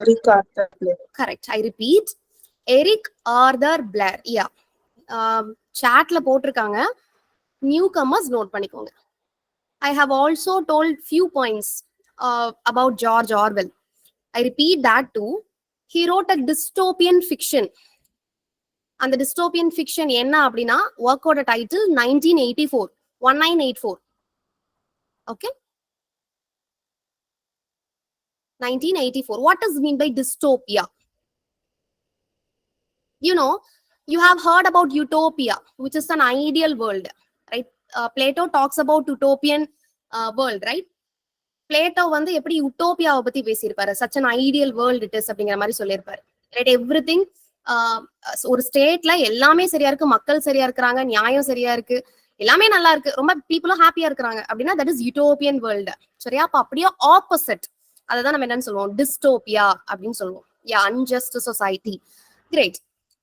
Eric Arthur Blair. Correct. I repeat, Eric Arthur Blair. Yeah. Chatல போட்டிருக்காங்க. Newcomers note பண்ணிக்கோங்க. I have also told few points about George Orwell. I repeat that too. He wrote a dystopian fiction. And the dystopian fiction என்ன அப்படின்னா work ஓட title 1984. 1984. Okay? 1984. What does it mean by dystopia? You know, you have heard about utopia, which is an ideal world, right? Plato talks about utopian world, right? Plato வந்து எப்படி யூட்டோபியாவை பத்தி பேசியிருப்பாரு. such an ideal world it is அப்படிங்கிற மாதிரி சொல்லியிருப்பாரு. Right? Everything ஒரு ஸ்டேட்ல எல்லாமே சரியா இருக்கு, மக்கள் சரியா இருக்கிறாங்க, நியாயம் சரியா இருக்கு, எல்லாமே நல்லா இருக்கு, ரொம்ப பீப்புளும் ஹாப்பியா இருக்கிறாங்க அப்படின்னா தட் இஸ் யூட்டோபியன் வேர்ல்டு. சரியா? அப்ப அப்படியே ஆப்போசிட் அததான் நம்ம என்னன்னு சொல்லுவோம், டிஸ்டோபியா அப்படின்னு சொல்லுவோம். யா, அன்ஜஸ்ட் சொசைட்டி. கிரேட்.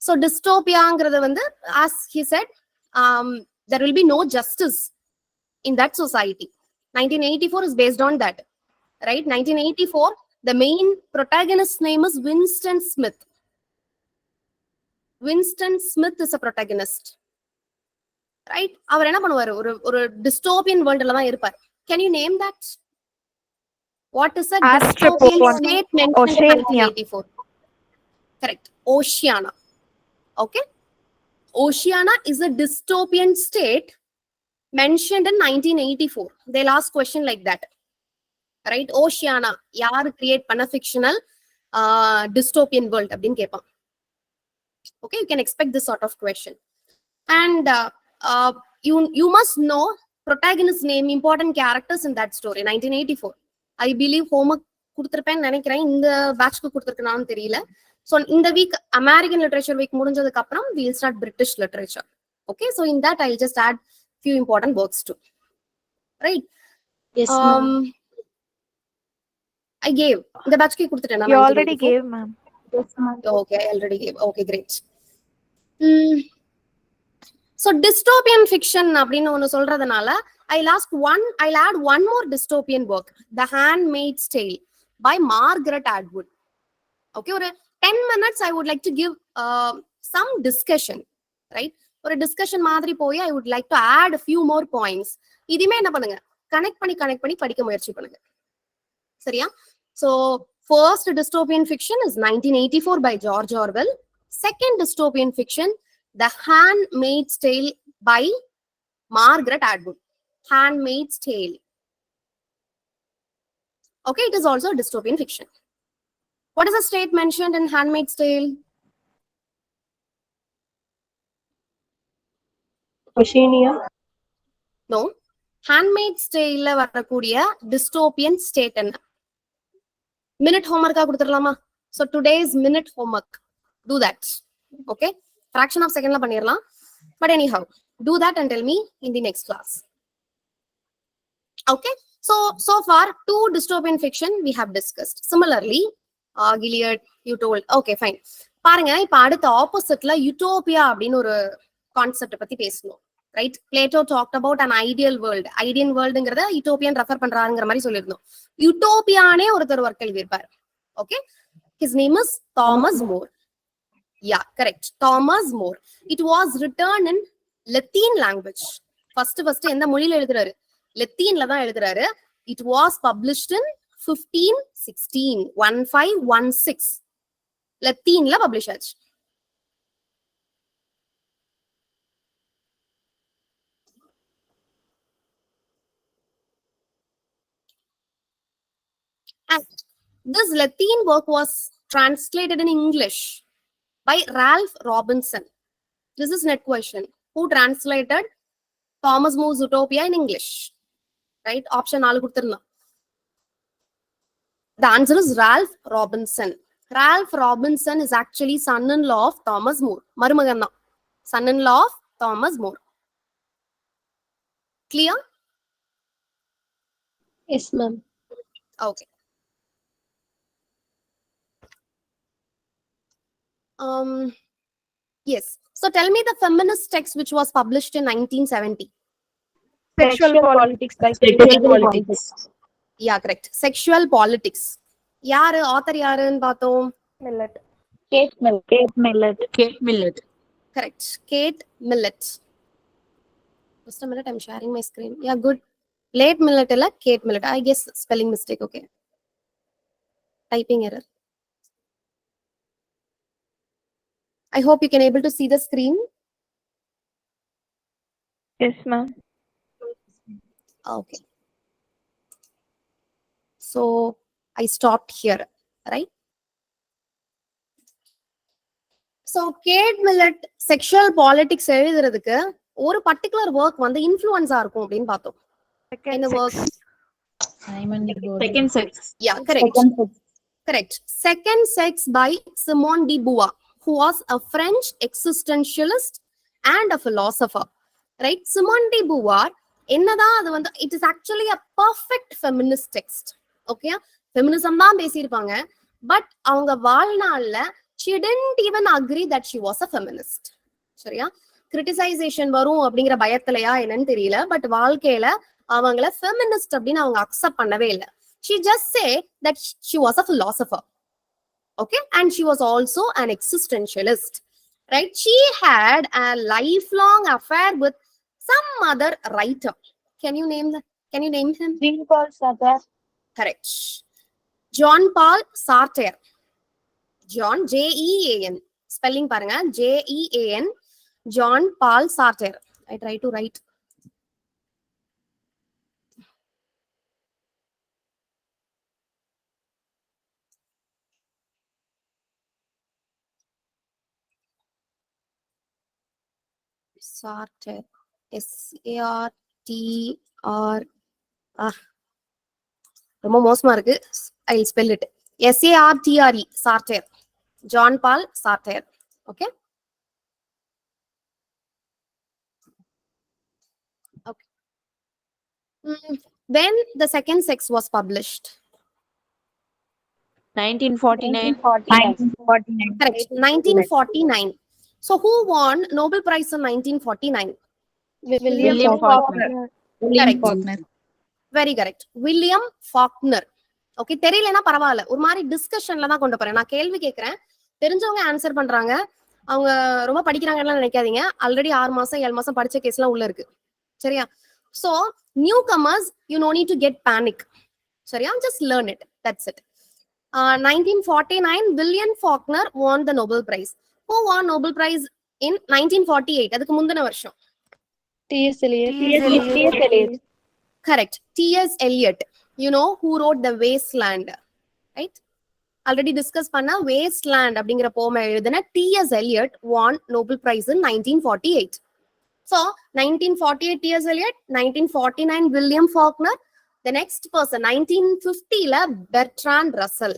ஸோ டிஸ்டோபியாங்கிறது வந்து as he said, there will be no justice in that society. 1984 is based on that, right? 1984, the main protagonist's name is Winston Smith. Winston Smith is a protagonist, right? அவர் என்ன பண்ணுவாரு, ஒரு dystopian worldல தான் இருப்பார். Can you name that? What is a dystopian state mentioned in 1984? Correct. Oceania. Okay. Oceania is a dystopian state mentioned in 1984. They'll ask question like that. Right? Oceania. யாரு create பண்ண fictional dystopian world அப்படின்னு கேட்பான். Okay, you can expect this sort of question. And you must know protagonist name, important characters in that story. 1984. I believe homework கொடுத்திருப்பேன்னு நினைக்கிறேன். இந்த பேட்ச்க்கு கொடுத்திருக்கேனான்னு தெரியல. So in the week American literature week முடிஞ்சதுக்கு அப்புறம் we'll start British literature. Okay, so in that I'll just add few important works too. Right? Yes, ma'am. I gave the batchக்கு கொடுத்துட்டேனா? You already gave, ma'am. Yes, ma'am. Okay, I already gave. Okay, great. So dystopian fiction அப்படின்னு ஒன்னு சொல்றதுனால I'll add one more dystopian work, The Handmaid's Tale by Margaret Atwood. Okay, ஒரு 10 minutes I would like to give some discussion, right? ஒரு discussion மாதிரி போய் I would like to add a few more points. இதுமே என்ன பண்ணுங்க, connect பண்ணி படிக்க முயற்சி பண்ணுங்க. சரியா? So first dystopian fiction is 1984 by George Orwell. Second dystopian fiction, The Handmaid's Tale by Margaret Atwood. Handmaid's Tale. Okay, it is also a dystopian fiction. What is the state mentioned in Handmaid's Tale? Oceania. No. Handmaid's Tale வரக்கூடிய dystopian state என்ன? Minute homework கொடுத்துடலாமா? So today's minute homework. Do that. Okay? Fraction of second la பண்ணிரலாம். But anyhow, do that and tell me in the next class. Okay? So far, 2 dystopian fiction we have discussed. Similarly, Gilead, you told. Okay, fine. பாருங்க, இப்ப அடுத்த ஆப்போசிட்ல utopia அப்படின்னு ஒரு concept பத்தி பேசணும். Right? Plato talked about an ideal world. Ideal worldங்கிறத utopian refer பண்றாருங்கிற மாதிரி சொல்லியிருந்தோம். யூட்டோபியானே ஒருத்தர் ஒர்க் எழுதியிருப்பார். Okay? His name is Thomas More. Yeah, correct. Thomas More. It was written in Latin language. First எந்த மொழியில எழுதுறாரு? லத்தீன்ல தான் எழுதுறாரு. It was published in 1516. லத்தீன்ல publish ஆச்சு. And this Latin work was translated in English by Ralph Robinson. This is net question. Who translated Thomas More's Utopia in English? Right? Option 4 கொடுத்திருந்தோம். The answer is Ralph Robinson. Ralph Robinson is actually son-in-law of Thomas More. மருமகன் தான். Son-in-law of Thomas More. Clear? Yes, ma'am. Okay. Yes. So tell me the feminist text which was published in 1970. Sexual politics by Sexual politics. Yeah, correct. Sexual politics. யாரு author யாருன்னு பார்த்தோம்? Millet. Kate Millett. Kate Millett. Correct. Kate Millett. Just a minute, I'm sharing my screen. Yeah, good. Late Millett illa Kate Millett. I guess spelling mistake. Okay. Typing error. I hope you can able to see the screen. Yes, ma'am. Okay. So I stopped here, right? So Kate Millett sexual politics எழுதுறதுக்கு ஒரு particular work வந்து influenza இருக்கும் அப்படினு பார்த்தோம். என்ன work? Second sex. Yeah, correct. Correct. Second Sex by Simone de Beauvoir, who was a French existentialist and a philosopher. Right? Simone de Beauvoir, என்னதான் அது வந்து it is actually a perfect feminist text. Okay? Feminism தான் பேசியிருப்பாங்க. But அவங்க வாழ்நாள்ல she didn't even agree that she was a feminist. சரியா? Criticisation வரும் அப்படிங்கிற பயத்திலையா என்னன்னு தெரியல. பட் வாழ்க்கையில அவங்கள feminist அப்படின்னு அவங்க அக்செப்ட் பண்ணவே இல்லை. She just said that she was a philosopher. Okay. And she was also an existentialist. Right. She had a lifelong affair with some other writer. Can you name him? Jean-Paul Sartre. Correct. John Paul Sartre. John, J-E-A-N. Spelling paranga. J-E-A-N. John Paul Sartre. I try to write. Sartre. S-A-R-T-R. ரொம்ப மோசமா இருக்கு. I'll spell it. S-A-R-T-R-E. Sartre. John Paul Sartre. Okay. Okay. When the Second Sex was published? 1949. 1949. Correct. 1949. So who won Nobel Prize in 1949? William Faulkner. Correct. Very correct. William Faulkner. Okay, தெரியலன்னா பரவாயில்ல, ஒரு மாதிரி டிஸ்கஷன்ல தான் கொண்டு போறேன். நான் கேள்வி கேட்கறேன், தெரிஞ்சவங்க ஆன்சர் பண்றாங்க, அவங்க ரொம்ப படிக்கிறாங்கன்னு நினைக்காதீங்க. ஆல்ரெடி 6 மாசம் 7 மாசம் படிச்ச கேஸ் எல்லாம் உள்ள இருக்கு. சரியா? So newcomers, you no need to get panic. சரியா? Just learn it. That's it. 1949, William Faulkner won the Nobel Prize. Who won Nobel Prize in 1948? அதுக்கு முந்தின வருஷம். T.S. Eliot. Correct. T.S. Eliot. You know who wrote The Wasteland, right? Already discussed பண்ண Wasteland அப்படிங்கிற போமை எழுதின T.S. Eliot won Nobel Prize in 1948. So 1948 T.S. Eliot, 1949 William Faulkner. The next person 1950 ல Bertrand Russell.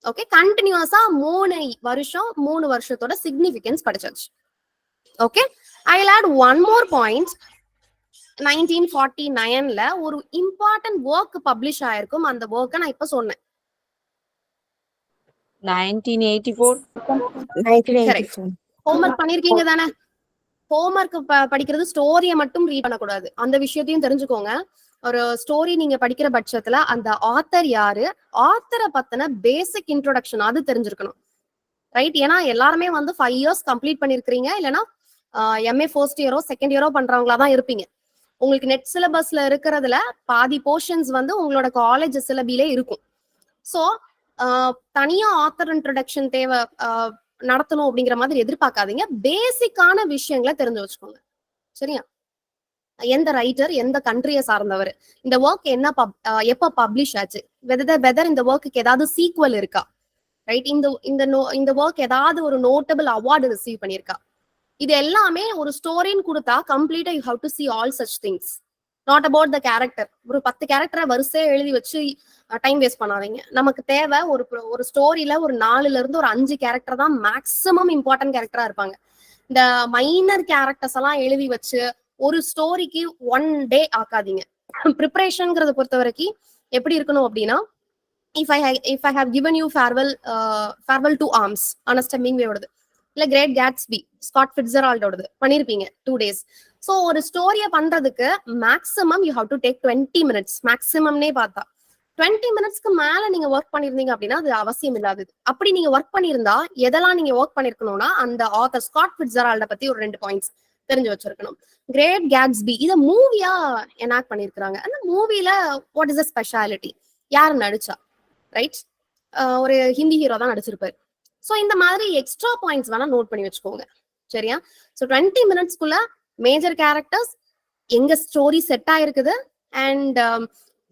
Okay, கண்டினியூஸா 3 வருஷத்தோட significance படிச்சாச்சு. Okay, I'll add one more point. 1949 ல ஒரு important work publish ஆயிருக்கும். அந்த ஒர்க்க நான் இப்ப சொன்னேன். 1984. ஹோம்வொர்க் பண்ணிருக்கீங்க தானே? ஹோம்வொர்க் படிக்கிறது ஸ்டோரிய மட்டும் ரீட் பண்ணக்கூடாது, அந்த விஷயத்தையும் தெரிஞ்சுக்கோங்க. ஒரு ஸ்டோரி நீங்க படிக்கிற பட்சத்துல அந்த ஆத்தர் யாரு, ஆத்தரை பத்தின பேசிக் இன்ட்ரோடக்ஷன் அது தெரிஞ்சிருக்கணும். ரைட்? ஏன்னா எல்லாருமே வந்து 5 years கம்ப்ளீட் பண்ணிருக்கீங்க, இல்லைன்னா எம்ஏ ஃபர்ஸ்ட் இயரோ செகண்ட் இயரோ பண்றவங்களா தான் இருப்பீங்க. உங்களுக்கு நெட் சிலபஸ்ல இருக்கிறதுல பாதி போர்ஷன்ஸ் வந்து உங்களோட காலேஜ் சிலபிலே இருக்கும். ஸோ தனியா ஆத்தர் இன்ட்ரோடக்ஷன் தேவை நடத்தணும் அப்படிங்கிற மாதிரி எதிர்பார்க்காதீங்க. பேசிக்கான விஷயங்களை தெரிஞ்சு வச்சுக்கோங்க. சரியா? எந்த ரைட்டர், எந்த கண்ட்ரியை சார்ந்தவர், இந்த ஒர்க் என்ன எப்ப பப்ளிஷ் ஆச்சு, வெதர் இந்த ஒர்க்குக்கு ஏதாவது சீக்வல் இருக்கா, ரைட்? இந்த ஒர்க் ஏதாவது ஒரு நோட்டபிள் அவார்டு ரிசீவ் பண்ணியிருக்கா, இது எல்லாமே ஒரு ஸ்டோரின்னு கொடுத்தா கம்ப்ளீட்டா you have to see all such things, not about the character. ஒரு 10 கேரக்டரை வரிசையா எழுதி வச்சு டைம் வேஸ்ட் பண்ணாதீங்க. நமக்கு தேவை ஒரு ஸ்டோரியில ஒரு 4ல இருந்து ஒரு 5 கேரக்டர் தான் மேக்ஸிமம் இம்பார்ட்டன்ட் கேரக்டரா இருப்பாங்க. இந்த மைனர் கேரக்டர்ஸ் எல்லாம் எழுதி வச்சு ஒரு ஸ்டோரிக்கு 1 day ஆக்காதீங்க. ப்ரிப்பரேஷன்ங்கிறத பொறுத்த வரைக்கும் எப்படி இருக்கணும் அப்படின்னா, if I have given you farewell to arms, understanding word, இல்ல கிரேட் கேட்ஸ்பி ஸ்காட் ஃபிட்ஸெரால்டோடது பண்ணிருப்பீங்க 2 days. ஸோ ஒரு ஸ்டோரியை பண்றதுக்கு maximum you have to take 20 minutes மேக்ஸிமம்னே பார்த்தா 20 minutesக்கு மேல நீங்க ஒர்க் பண்ணிருந்தீங்க அப்படின்னா அது அவசியம் இல்லாதது. அப்படி நீங்க ஒர்க் பண்ணிருந்தா எதெல்லாம் நீங்க ஒர்க் பண்ணிருக்கணும்னா அந்த ஆத்தர் ஸ்காட் ஃபிட்ஸெரால்ட பத்தி ஒரு 2 points தெரிஞ்சு வச்சிருக்கணும். கிரேட் கேட்ஸ்பி இத மூவியா எனாக்ட் பண்ணிருக்காங்க. அந்த மூவில வாட் இஸ் த ஸ்பெஷாலிட்டி, யார் நடிச்சா, ரைட்? ஒரு ஹிந்தி ஹீரோ தான் நடிச்சிருப்பாரு. ஸோ இந்த மாதிரி எக்ஸ்ட்ரா பாயிண்ட்ஸ் வேணா நோட் பண்ணி வச்சுக்கோங்க, சரியா? ஸோ 20 minutesக்குள்ள மேஜர் கேரக்டர்ஸ், எங்க ஸ்டோரி செட் ஆயிருக்குது, அண்ட்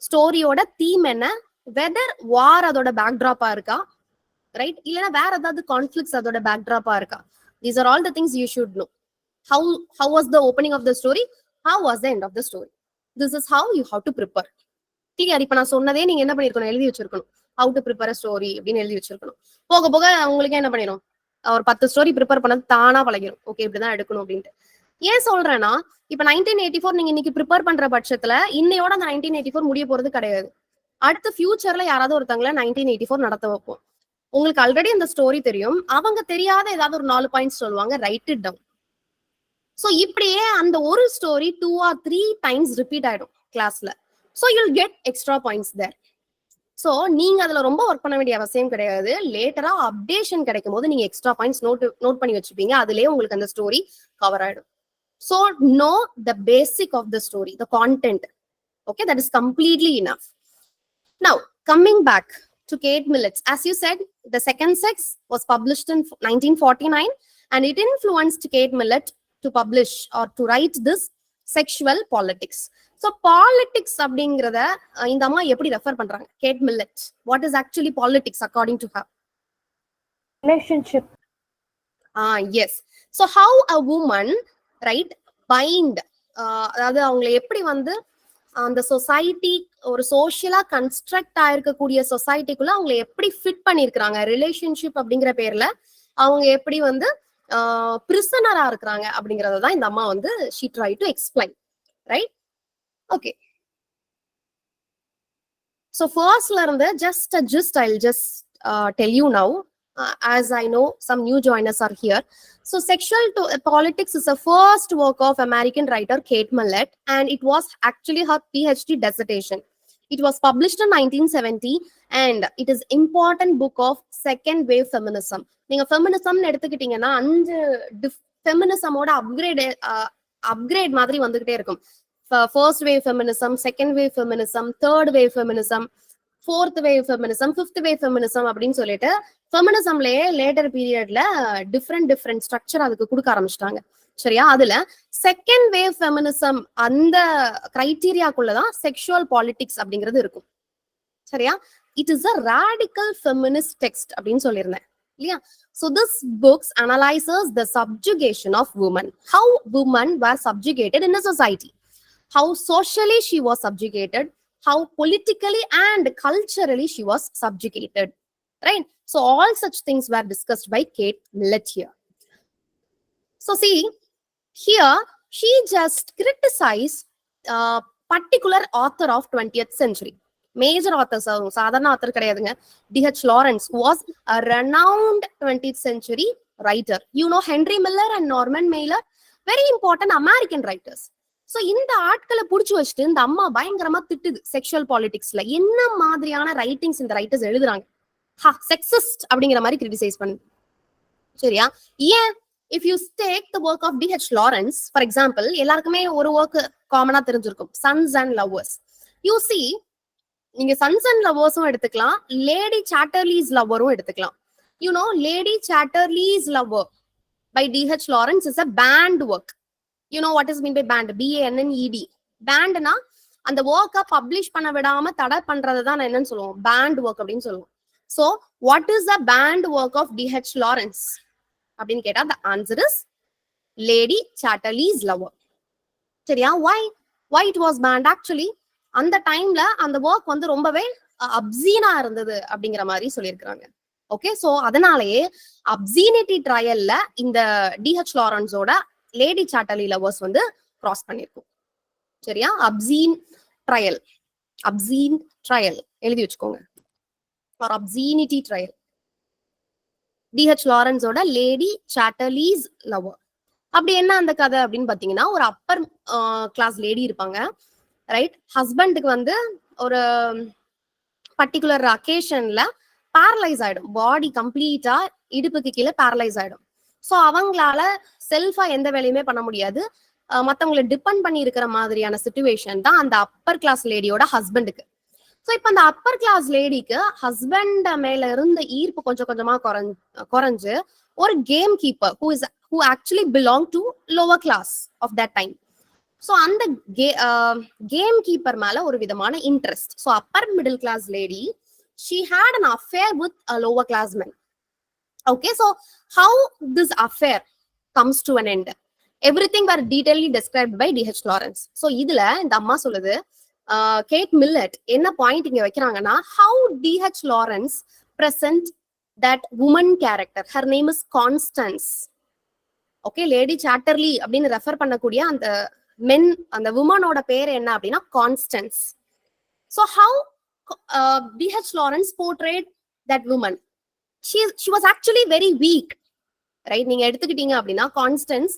ஸ்டோரியோட தீம் என்ன, வெதர் வார் அதோட பேக்ட்ராப்பா இருக்கா, ரைட்? இல்லைன்னா வேற ஏதாவது கான்ஃபிளிக்ஸ் அதோட பேக்ட்ராப்பா இருக்கா. These are all the things you should know. How was the opening of the story? How was the end of the story? This is how you have to prepare. Clear? இப்ப நான் சொன்னதே நீங்க என்ன பண்ணிருக்கணும், எழுதி வச்சிருக்கணும். How to prepare a story அப்படின்னு எழுதி வச்சிருக்கணும். போக போக உங்களுக்கு என்ன பண்ணிடும், ஒரு 10 ஸ்டோரி ப்ரிப்பேர் பண்ணது தானா பழகிடும். ஓகே இப்படிதான் எடுக்கணும் அப்படின்ட்டு. ஏன் சொல்றேன்னா, இப்ப 1984 நீங்க இன்னைக்கு ப்ரிப்பேர் பண்ற பட்சத்துல இன்னையோட அந்த 1984 முடிய போறது கிடையாது. அடுத்த ஃபியூச்சர்ல யாராவது ஒருத்தவங்கள 1984 நடத்த வைப்போம். உங்களுக்கு ஆல்ரெடி அந்த ஸ்டோரி தெரியும், அவங்க தெரியாத ஏதாவது ஒரு 4 பாயிண்ட்ஸ் சொல்லுவாங்க, ரைட் இட் டவுன். ஸோ இப்படியே அந்த ஒரு ஸ்டோரி 2 or 3 times ரிப்பீட் ஆயிடும் கிளாஸ்ல. So you'll get extra points there. So நீங்க அதுல ரொம்ப ஒர்க் பண்ண வேண்டிய அவசியம் கிடையாது. லேட்டரா அப்டேஷன் கிடைக்கும் போது நீங்க எக்ஸ்ட்ரா பாயிண்ட்ஸ் நோட் பண்ணி வச்சுப்பீங்க. அதுலயே உங்களுக்கு அந்த ஸ்டோரி கவர் ஆயிடும். So know the basic of the story, the content. Okay, that is completely enough. Now coming back to Kate Millett. As you said, the second sex was published in 1949 and it influenced Kate Millett to publish or to write this sexual politics. So politics அப்படிங்கறத இந்த அம்மா எப்படி refer பண்றாங்க? Kate Millett, what is actually politics according to her? Relationship. Yes. So how a woman, right, bind, அதாவது அவங்களை எப்படி வந்து அந்த சொசைட்டி, ஒரு சோசியலா கன்ஸ்ட்ரக்ட் ஆயிருக்கக்கூடிய சொசைட்டிக்குள்ள அவங்களை எப்படி ஃபிட் பண்ணிருக்கிறாங்க, ரிலேஷன்ஷிப் அப்படிங்கிற பேர்ல அவங்க எப்படி வந்து பிரிசனரா இருக்கிறாங்க அப்படிங்கறதான் இந்த அம்மா வந்து she tried to explain, right? Okay. So firstல இருந்து just a gist I'll just tell you now, as I know some new joiners are here. So Sexual Politics is the first work of American writer Kate Millett and it was actually her PhD dissertation. It was published in 1970 and it is important book of second wave feminism. நீங்க feminism எடுத்துக்கிட்டீங்கன்னா 5 feminismோட upgrade மாதிரி வந்துகிட்டே இருக்கும். First wave feminism, second wave feminism, third wave feminism, fourth wave feminism, fifth wave feminism அப்படின்னு சொல்லிட்டு ஃபெமினிசம்லயே later பீரியட்ல different structure அதுக்கு கொடுக்க ஆரம்பிச்சிட்டாங்க, சரியா? அதுல செகண்ட் வேவ் ஃபெமினிசம் அந்த கிரைட்டீரியாக்குள்ளதான் செக்ஷுவல் பாலிடிக்ஸ் அப்படிங்கிறது இருக்கும், சரியா? It is a radical feminist text அப்படின்னு சொல்லியிருந்தேன் இல்லையா? So this books analyzes the subjugation of women, how women were subjugated in a society, how socially she was subjugated, how politically and culturally she was subjugated, right? So all such things were discussed by Kate Millett here. So see, here she just criticized particular author of 20th century. Major authors, சாதாரண author கிடையாதுங்க. D.H. Lawrence was a renowned 20th century writer. You know Henry Miller and Norman Mailer, very important American writers. So இந்த ஆட்களை புடிச்சு வச்சுட்டு இந்த அம்மா பயங்கரமா திட்டுது sexual பாலிடிக்ஸ்ல. என்ன மாதிரியான ரைட்டிங்ஸ் இந்த ரைட்டர்ஸ் எழுதுறாங்க, செக்ஸிஸ்ட் அப்படிங்கிற மாதிரி கிரிட்டிசைஸ் பண்ணுது, சரியா? ஏன்? If you take the work of D.H. Lawrence for example, எல்லாருக்குமே ஒரு ஒர்க் காமனா தெரிஞ்சிருக்கும், sons and lovers. You see, நீங்க சன்ஸ் அண்ட் லவ்வர்ஸும் எடுத்துக்கலாம், லேடி சாட்டர்லீஸ் லவ்வரும் எடுத்துக்கலாம். You know lady Chatterley's lover by D.H. Lawrence is a banned work. You know what is mean by banned? BANNED. Banned na அந்த work publish பண்ண விடாம தடை பண்றதுதான் என்னன்னு சொல்லுவோம், banned work அப்படின்னு சொல்லுவோம். So what is the banned work of D.H. Lawrence அப்படின்னு கேட்டா the answer is Lady Chatterley's Lover, சரியா? why it was banned? Actually அந்த டைம்ல அந்த work வந்து ரொம்பவே அப்சீனா இருந்தது அப்படிங்கிற மாதிரி சொல்லியிருக்காங்க. ஓகே, சோ அதனாலேயே அப்சீனிட்டி ட்ரையல்ல இந்த D.H. Lawrenceோட லேடி சாட்டர்லி லவர்ஸ் வந்து கிராஸ் பண்ணிருக்கும், சரியா? அப்சீன் ட்ரையல் எழுதி வச்சுக்கோங்க, ஆர் அப்சீனிட்டி ட்ரையல். டிஹெச் லாரன்ஸோட லேடி சாட்டர்லீஸ் லவர். அப்படி என்ன அந்த கதை அப்படின்னு பாத்தீங்கன்னா, ஒரு அப்பர் கிளாஸ் லேடி இருப்பாங்க, ரைட்? ஹஸ்பண்டுக்கு வந்து ஒரு பர்டிகுலர் அக்கேஷன்ல பேரலைஸ் ஆயிடும், பாடி கம்ப்ளீட்டா இடுப்புக்கு கீழே பேரலைஸ் ஆயிடும். ஸோ அவங்களால செல்ஃபா எந்த வேலையுமே பண்ண முடியாது, மற்றவங்களை டிபெண்ட் பண்ணி இருக்கிற மாதிரியான சுச்சுவேஷன் தான் அந்த அப்பர் கிளாஸ் லேடியோட ஹஸ்பண்டுக்கு. ஸோ இப்போ அந்த அப்பர் கிளாஸ் லேடிக்கு ஹஸ்பண்ட் மேல இருந்த ஈர்ப்பு கொஞ்சம் கொஞ்சமா குறைஞ்சு ஒரு game keeper who actually belong to lower class of that time. So அந்த கேம் கீப்பர் மேல ஒரு விதமான interest. So upper middle class lady, she had an affair with a lower class man. Okay, so how this affair comes to an end? Everything were detailedly described by D.H. Lawrence. So இதுல இந்த அம்மா சொல்லுது, gate millet என்ன point இங்க வைக்கிறாங்கன்னா, how D.H. Lawrence present that woman character. Her name is Constance. Okay, lady Chatterley அப்படின்னு refer பண்ணக்கூடிய அந்த மென், அந்த உமனோட பேர் என்ன அப்படின்னா constants. So how D.H. Lawrence portrayed that woman? She was actually very weak, right? நீங்க எடுத்துக்கிட்டீங்க அப்படின்னா கான்ஸ்டன்ஸ்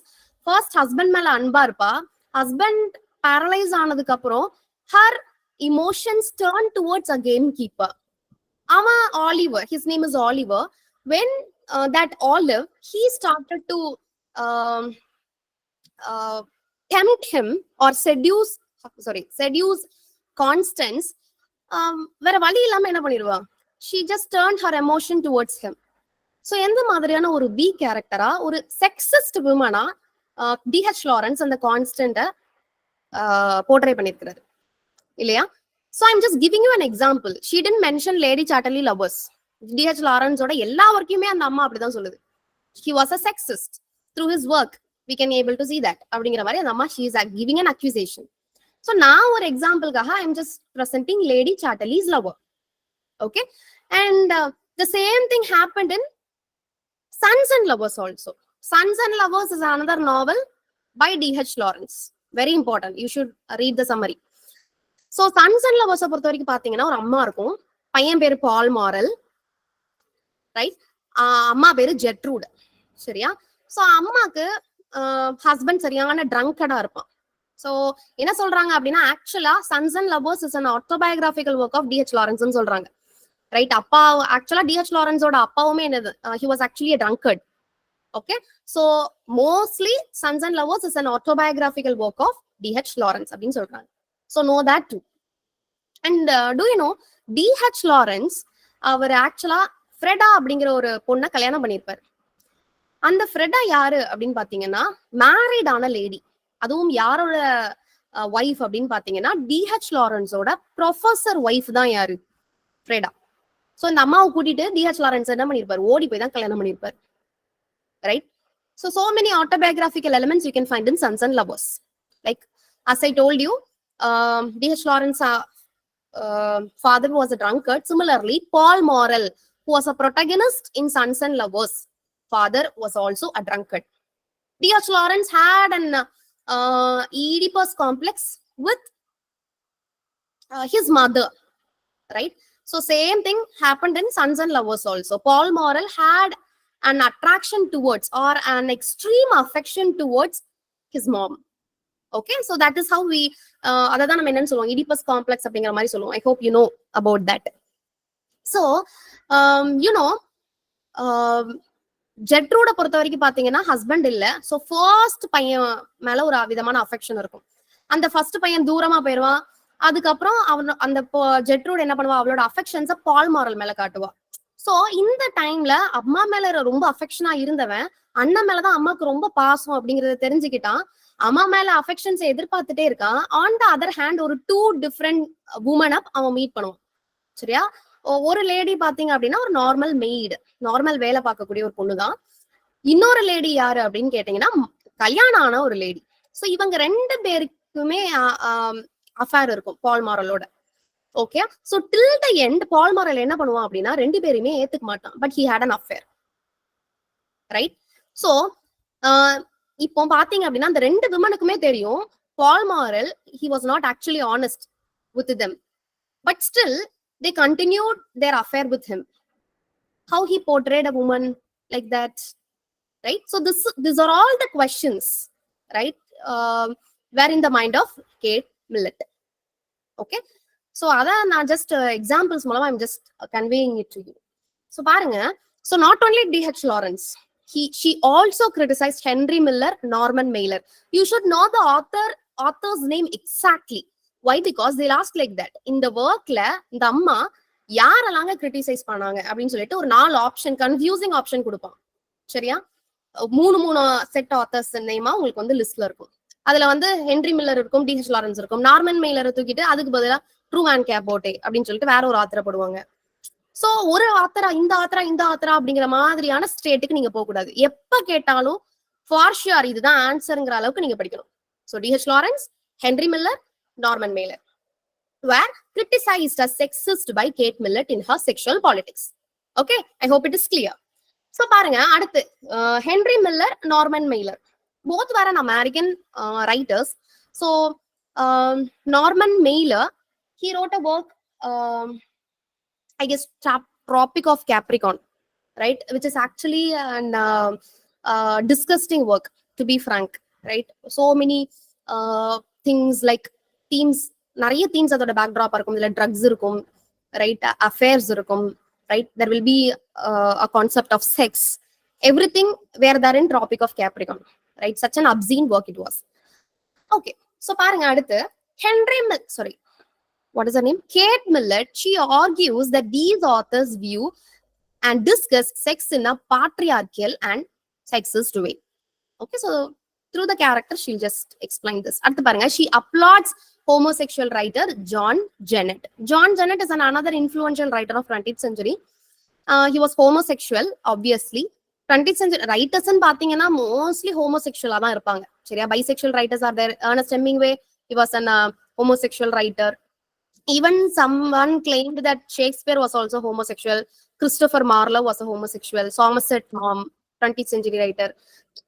ஃபர்ஸ்ட் ஹஸ்பண்ட் மேல அன்பா இருப்பா. ஹஸ்பண்ட் பேரலைஸ் ஆனதுக்கு அப்புறம் her emotions turned towards a gamekeeper. அவன் Oliver, his name is Oliver. When that Olive, he started to tempt him or seduce Constance. வேற வழி இல்லாம என்ன பண்ணிடுவா, she just turned her emotion towards him. So எந்த மாதிரியான ஒரு வீக் கேரக்டரா, ஒரு செக்ஸிஸ்ட் விமனா டிஹெச் லாரன்ஸ் அந்த கான்ஸ்டன்ட போர்ட்ரே பண்ணிருக்கிறாரு இல்லையா? So I'm just giving you an example. She didn't mention lady Chatterley lovers. DH லாரன்ஸோட எல்லா ஒர்க்கையுமே அந்த அம்மா அப்படிதான் சொல்லுது. He was a sexist. Through his work we can able to see that. அப்படிங்கிற மாதிரி அந்த அம்மா she is giving an accusation. So நான் ஒரு எக்ஸாம்பிளுக்காக I'm just presenting lady Chatterley's lover. Okay, and the same thing happened in Sons and Lovers also. Sons and Lovers is another novel by D.H. Lawrence. Very important. You should read the summary. So Sons and Lovers பொறுத்த வரைக்கும் பாத்தீங்கன்னா, ஒரு அம்மா இருக்கும், பையன் பேரு பால் moral, right? அம்மா பேரு ஜெட்ரூட், சரியா? ஸோ அம்மாக்கு ஹஸ்பண்ட் சரியான ட்ரங்கடா இருப்பான். ஸோ என்ன சொல்றாங்க அப்படின்னா, ஆக்சுவலா Sons and Lovers is an autobiographical work of D.H. Lawrence ன்னு சொல்றாங்க, ரைட்? அப்பா ஆக்சுவலா டிஹெச் லாரன்ஸோட அப்பாவுமே என்னது, he was actually a drunkard. Okay, so mostly Sons and Lovers is an autobiographical work of D.H. Lawrence அப்படின்னு சொல்றாங்க. So know that too. And do you know D.H. Lawrence அவர் ஆக்சுவலா ஃப்ரெடா அப்படிங்கிற ஒரு பொண்ணை கல்யாணம் பண்ணியிருப்பாரு. அந்த ஃப்ரெடா யாரு அப்படின்னு பாத்தீங்கன்னா, மேரிட் ஆன லேடி. அதுவும் யாரோட ஒய்ஃப் அப்படின்னு பாத்தீங்கன்னா, டிஹெச் லாரன்ஸோட ப்ரொஃபசர் ஒய்ஃப் தான் யாரு, ஃப்ரெடா. ஸோ இந்த அம்மாவை கூட்டிட்டு டிஹெச் லாரன்ஸ் என்ன பண்ணிருப்பாரு, ஓடி போய் தான் கல்யாணம் பண்ணிருப்பாரு, right? So many autobiographical elements you can find in Sons and Lovers. Like as I told you, D.H. Lawrence father was a drunkard. Similarly, Paul Morrell, who was a protagonist in Sons and Lovers, father was also a drunkard. D.H. Lawrence had an Oedipus complex with his mother, right? So same thing happened in Sons and Lovers also. Paul Morrell had an attraction towards or an extreme affection towards his mom. Okay, so that is how we adha nam enna solluvom, Oedipus complex அப்படிங்கிற மாதிரி சொல்லுவோம். I hope you know about that. So you know, ஜெட்ரூட பொறுத்த வரைக்கும் பாத்தீங்கன்னா husband இல்ல. So first பையன் மேல ஒரு விதமான அஃபெக்ஷன் இருக்கும். அந்த ஃபர்ஸ்ட் பையன் தூரமா போயிடுவான். அதுக்கப்புறம் அந்த ஜெட்ரூட் என்ன பண்ணுவா, அவளோட அஃபெக்ஷன்ஸை பால் மாரல் மேல காட்டுவா. சோ இந்த டைம்ல அம்மா மேல ரொம்ப அஃபெக்ஷனா இருந்தவன் அண்ணன் மேலதான் அம்மாக்கு ரொம்ப பாசம் அப்படிங்கறத தெரிஞ்சுக்கிட்டான். அம்மா மேல அஃபெக்ஷன்ஸ் எதிர்பார்த்துட்டே இருக்கான். ஆன் த அதர் ஹேண்ட் ஒரு 2 டிஃப்ரெண்ட் வுமன் அப் அவன் மீட் பண்ணுவான், சரியா? ஒரு லேடி பாத்தீங்க அப்படின்னா ஒரு நார்மல் மெய்டு, நார்மல் வேலை பார்க்கக்கூடிய ஒரு பொண்ணுதான். இன்னொரு லேடி யாரு அப்படின்னு கேட்டீங்கன்னா கல்யாணம் ஆன ஒரு லேடி. சோ இவங்க 2 பேருக்குமே அஃபேர் இருக்கும் பால் மாரலோட. Okay, so till the end Paul Morel என்ன பண்ணுவான் அப்படின்னா 2 பேருமே ஏத்துக்க மாட்டான். But he had an affair, right? So இப்போ பாத்தீங்க அப்படின்னா அந்த 2 விமனுக்குமே தெரியும் Paul Morel he was not actually honest with them, but still they continued their affair with him. How he portrayed a woman, like that, right? So these are all the questions, right? Were in the mind of Kate Millett. Okay, so அதான் நான் just examples மூலமா I'm just conveying it to you. So பாருங்க, so not only D.H. Lawrence, she also criticized Henry Miller, Norman Mailer. You should know the author's name exactly. Why? Because they'll ask like that. இந்த workல இந்த அம்மா யாரெல்லாம் criticise பண்ணாங்க அப்படின்னு சொல்லிட்டு ஒரு 4 option, confusing option கொடுப்பான். சரியா? மூணு செட் ஆத்தர்ஸ் நேமா உங்களுக்கு வந்து லிஸ்ட்ல இருக்கும். அதுல வந்து ஹென்ரி மில்லர் இருக்கும், D.H. லாரன்ஸ் இருக்கும். நார்மன் மெய்லரை தூக்கிட்டு அதுக்கு பதிலா ட்ரூமேன் கேப்போட்டே அப்படின்னு சொல்லிட்டு வேற ஒரு ஆத்தரை போடுவாங்க. சோ ஒரு ஆத்தரா இந்த ஆத்தரா அப்படிங்கிற மாதிரியான ஸ்டேட்டுக்கு நீங்க போக கூடாது. எப்ப கேட்டாலும் ஃபார் ஷியோர் இதுதான் ஆன்சருங்கிற அளவுக்கு நீங்க படிக்கணும். So D.H. Lawrence, Henry Miller, Norman mailer were criticized as sexist by Kate Millett in her sexual politics. Okay, I hope it is clear. So பாருங்க, அடுத்து Henry Miller, Norman mailer, both were an American writers. So Norman Mailer, he wrote a work, I guess Tropic of Capricorn, right, which is actually an disgusting work, to be frank, right? So many things like themes, நிறைய themes அதோட backdrop இருக்கும். இதுல drugs இருக்கும், right, affairs இருக்கும், right? There will be a concept of sex, everything were there in Tropic of Capricorn, right? Such an obscene work it was. Okay, so பாருங்க அடுத்து what is her name? Kate Millett. She argues that these authors view and discuss sex in a patriarchal and sexist way. Okay, so through the character she'll just explain this. அடுத்து பாருங்க, she applauds homosexual writer John Jennett. John Jennett is another influential writer of 20th century. He was homosexual, obviously. 20th century writers ன்னு பாத்தீங்கன்னா mostly homosexual தான் இருப்பாங்க. சரியா? Bisexual writers are there. Ernest Hemingway, he was an homosexual writer. Even someone claimed that Shakespeare was also homosexual. Christopher Marlowe was a homosexual. Somerset Maugham, 20th century writer.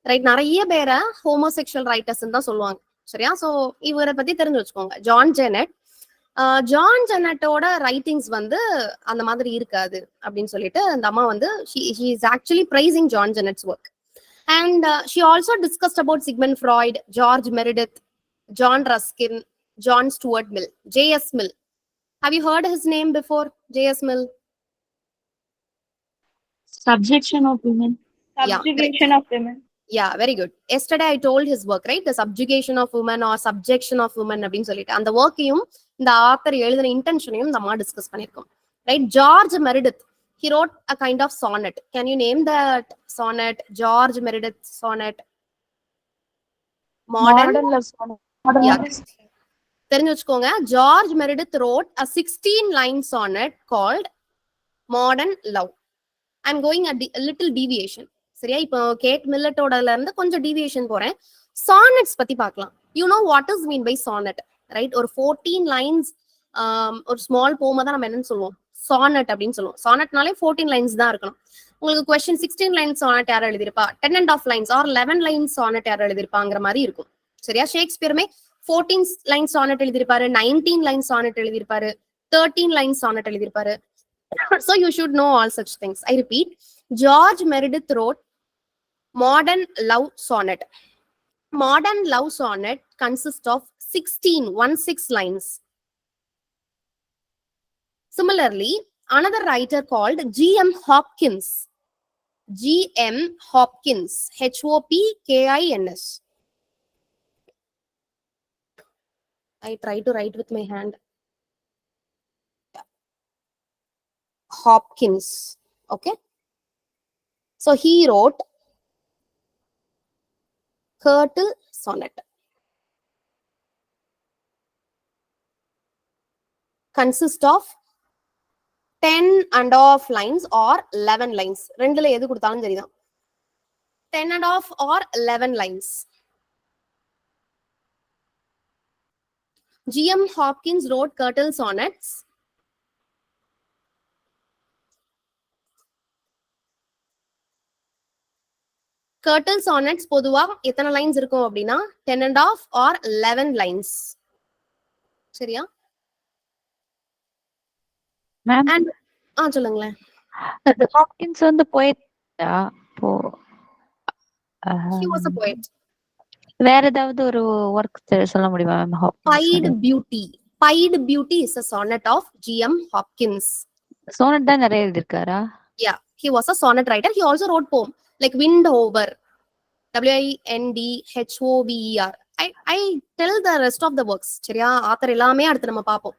Right? நிறைய பேரை homosexual writers தான் சொல்லுவாங்க. சரியா? So இவரை பத்தி தெரிஞ்சு வச்சுக்கோங்க. John ஜெனட்டோட writings வந்து அந்த மாதிரி இருக்காது அப்படின்னு சொல்லிட்டு அந்த அம்மா வந்து she is actually praising John Jennett's work. And she also discussed about Sigmund Freud, George Meredith, John Ruskin, John Stuart Mill, J.S. Mill. Have you heard his name before? J.S. Mill. Subjection of women. Subjugation of women. Yeah, very good. Yesterday I told his work, right? The subjugation of women or subjection of women அப்படின்னு சொல்லிட்டு அந்த ஒர்க்கையும் இந்த author எழுதின இன்டென்ஷனையும் நம்ம discuss பண்ணிருக்கோம், right? George Meredith, he wrote a kind of sonnet. Can you name that sonnet? George Meredith sonnet. Modern love sonnet. Yeah. தெரிஞ்சு வச்சுக்கோங்க. George Meredith wrote a 16-line sonnet called Modern Love. I'm going a little deviation. சரியா? இப்போ gate மில்லட்டோடல இருந்து கொஞ்சம் deviation போறேன். Sonnets பத்தி பார்க்கலாம். You know what is mean by sonnet, right? ஒரு 14 லைன்ஸ் ஒரு ஸ்மால் போமா தான் நம்ம என்னன்னு சொல்லுவோம், சானட் அப்படின்னு சொல்லுவோம். சானட்னாலே 14 லைன்ஸ் தான் இருக்கணும். உங்களுக்கு கொஸ்டின் 16 லைன்ஸ் சானட் யார் எழுதிருப்பா, 10.5 லைன்ஸ் ஆர் 11 லைன்ஸ் சானட் யார் எழுதிருப்பாங்கிற மாதிரி இருக்கும். சரியா? ஷேக்ஸ்பியருமே 14 லைன்ஸ் சானட் எழுதிருப்பாரு, 19 லைன்ஸ் சானட் எழுதிருப்பாரு, 13 லைன்ஸ் சானட் எழுதிருப்பாரு. So you should know all such things. I repeat, George Meredith wrote Modern Love Sonnet. Modern Love Sonnet consists of 16 lines. Similarly, another writer called G.M. Hopkins, Hopkins. I try to write with my hand. Hopkins. Okay. So he wrote Curtle Sonnet. Consists of 10.5 lines or 11 lines. ரெண்டுல எது கொடுத்தாலும் சரிதான். 10.5 or 11 lines. G.M. Hopkins wrote Curtle Sonnets. Curtle Sonnets பொதுவா எத்தனை lines இருக்கும் அப்படின்னா 10.5 or 11 lines. சரியா? Ma'am, சொல்லுங்களேன். ஹாப்கின்ஸ் வந்து poet He was a poet. வேற ஏதாவது ஒரு ஒர்க் சொல்ல முடியுமா ma'am? Pied Beauty. Pied Beauty is a sonnet of G.M. Hopkins. Sonnet தான் நிறைய எழுதிருக்காரா? Yeah, he was a sonnet writer. He also wrote poem like Wind Over, WINDHOVER. I tell the rest of the works. சரியா, author எல்லாமே அடுத்து நம்ம பார்ப்போம்.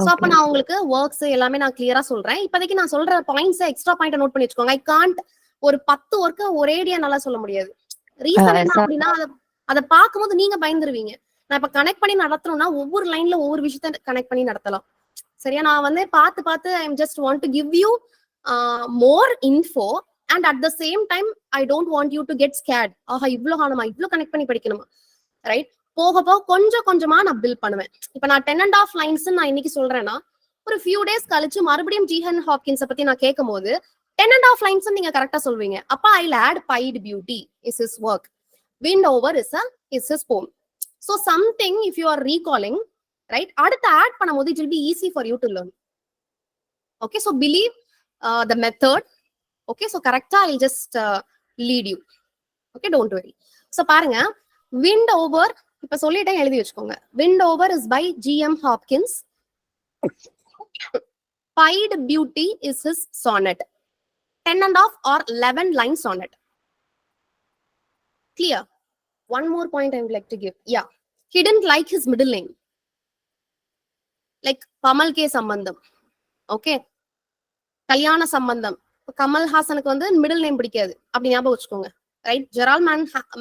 So அப்ப நான் உங்களுக்கு ஒர்க்ஸ் எல்லாமே நான் கிளியரா சொல்றேன். இப்போதைக்கு நான் சொல்ற பாயிண்ட்ஸ் எக்ஸ்ட்ரா பாயிண்ட் நோட் பண்ணி வச்சுக்கோங்க. ஐ காண்ட் ஒரு 10 ஒர்க்க ஒரேடியா நல்லா சொல்ல முடியாது. ரீசன் என்ன அப்படின்னா அதை பார்க்கும்போது நீங்க பயந்துருவீங்க. நான் இப்ப கனெக்ட் பண்ணி நடத்தணும்னா ஒவ்வொரு லைன்ல ஒவ்வொரு விஷயத்த கனெக்ட் பண்ணி நடத்தலாம். சரியா, நான் வந்து பார்த்து I just want to give you more info and at the same time I don't want you to get scared. ஆஹா, இவ்வளவு காணுமா, இவ்வளவு கனெக்ட் பண்ணி படிக்கணுமா, ரைட்? போக போக கொஞ்சம் கொஞ்சமா நான் பில்ட் பண்ணுவேன். இப்ப நான் 10.5 லைன்ஸ் நான் இன்னைக்கு சொல்றேன்னா ஒரு ஃபியூ டேஸ் கழிச்சு மறுபடியும் ஜிஹன் ஹாப்கின்ஸ் பத்தி நான் கேட்கும் போது 10.5 லைன்ஸ் நீங்க கரெக்டா சொல்வீங்க. அப்ப ஐ add Pied Beauty is his work, Wind Over is his poem. So something if you are recalling, right, அடுத்து add பண்ணும்போது it will be easy for you to learn. Okay, so believe the method. Okay, so correcta I'll just lead you. Okay, don't worry. So பாருங்க, Wind Over இப்ப சொல்லிட்டேன், எழுதி வச்சுக்கோங்க. Wind Over is by G.M. Hopkins. Pied Beauty is his sonnet. 10.5 or 11 line sonnet. Clear? One more point I would like to give. Yeah, he didn't like his middle name, like Kamal K Sambandam. Okay, Kalyana Sambandam. Kamal Hasanuக்கு வந்து middle name பிடிக்காது, அப்படி ஞாபகம் வச்சுக்கோங்க. Right? Gerald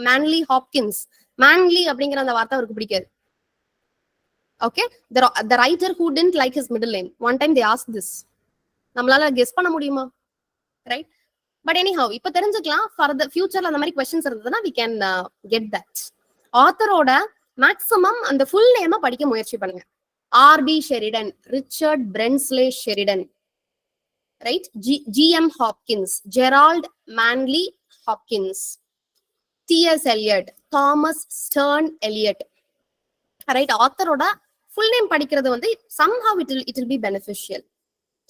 manly Hopkins, manly அப்படிங்கிற அந்த வார்த்தை அவருக்கு பிடிக்காது. Okay, the writer who didn't like his middle name, one time they asked this. நம்மளால கெஸ் பண்ண முடியுமா? ரைட்? பட் எனிஹவ் இப்ப தெரிஞ்சுக்கலாம். ஃபார் த ஃபியூச்சர்ல அந்த மாதிரி क्वेश्चंस இருந்ததுன்னா we can get that. ஆத்தரோட மேக்ஸிமம் அந்த ஃபுல் நேமை படிக்க முயற்சி பண்ணுங்க. R.B. Sheridan, Richard Brensley Sheridan, right? G.M. Hopkins, Gerald Manley Hopkins, T.S. Eliot, Thomas Stern Eliot. Right? ஆத்தரோட ஃபுல் நேம் படிக்கிறது வந்து somehow it will be beneficial.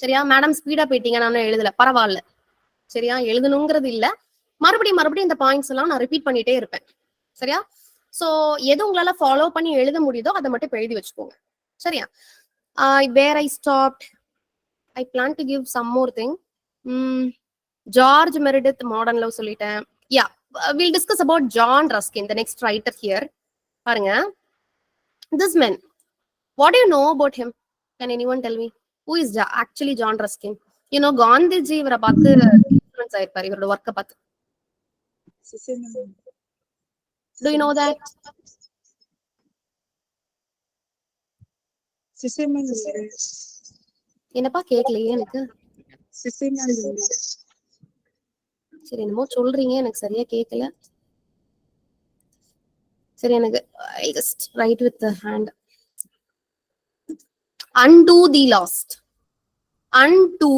சரியா? மேடம் ஸ்பீடா போயிட்டீங்க, நான் எழுதல, பரவாயில்ல. சரியா, எழுதணுங்கிறது இல்ல, மறுபடியும் இந்த பாயிண்ட்ஸ் எல்லாம் நான் ரிப்பீட் பண்ணிட்டே இருப்பேன். சரியா? சோ எது உங்களால ஃபாலோ பண்ணி எழுத முடியுதோ அதை மட்டும் எழுதி வச்சுக்கோங்க. சரியா? where I stopped, I plan to give some more thing. George Meredith modern love சொல்லிட்டேன். Yeah, we'll discuss about John Ruskin, the next writer here. பாருங்க, this man, what do you know about him? Can anyone tell me who is actually John Ruskin? You know, Gandhiji இவரை பார்த்து influence ஆயிருப்பாரு, இவரோட ஒர்க்கை பார்த்து. Do you know that? என்னப்பா கேட்கலையே எனக்கு. சரி, என்னமோ சொல்றீங்க, எனக்கு சரியா கேட்கல. சரி, எனக்கு I just write with the hand. Unto the Lost. Unto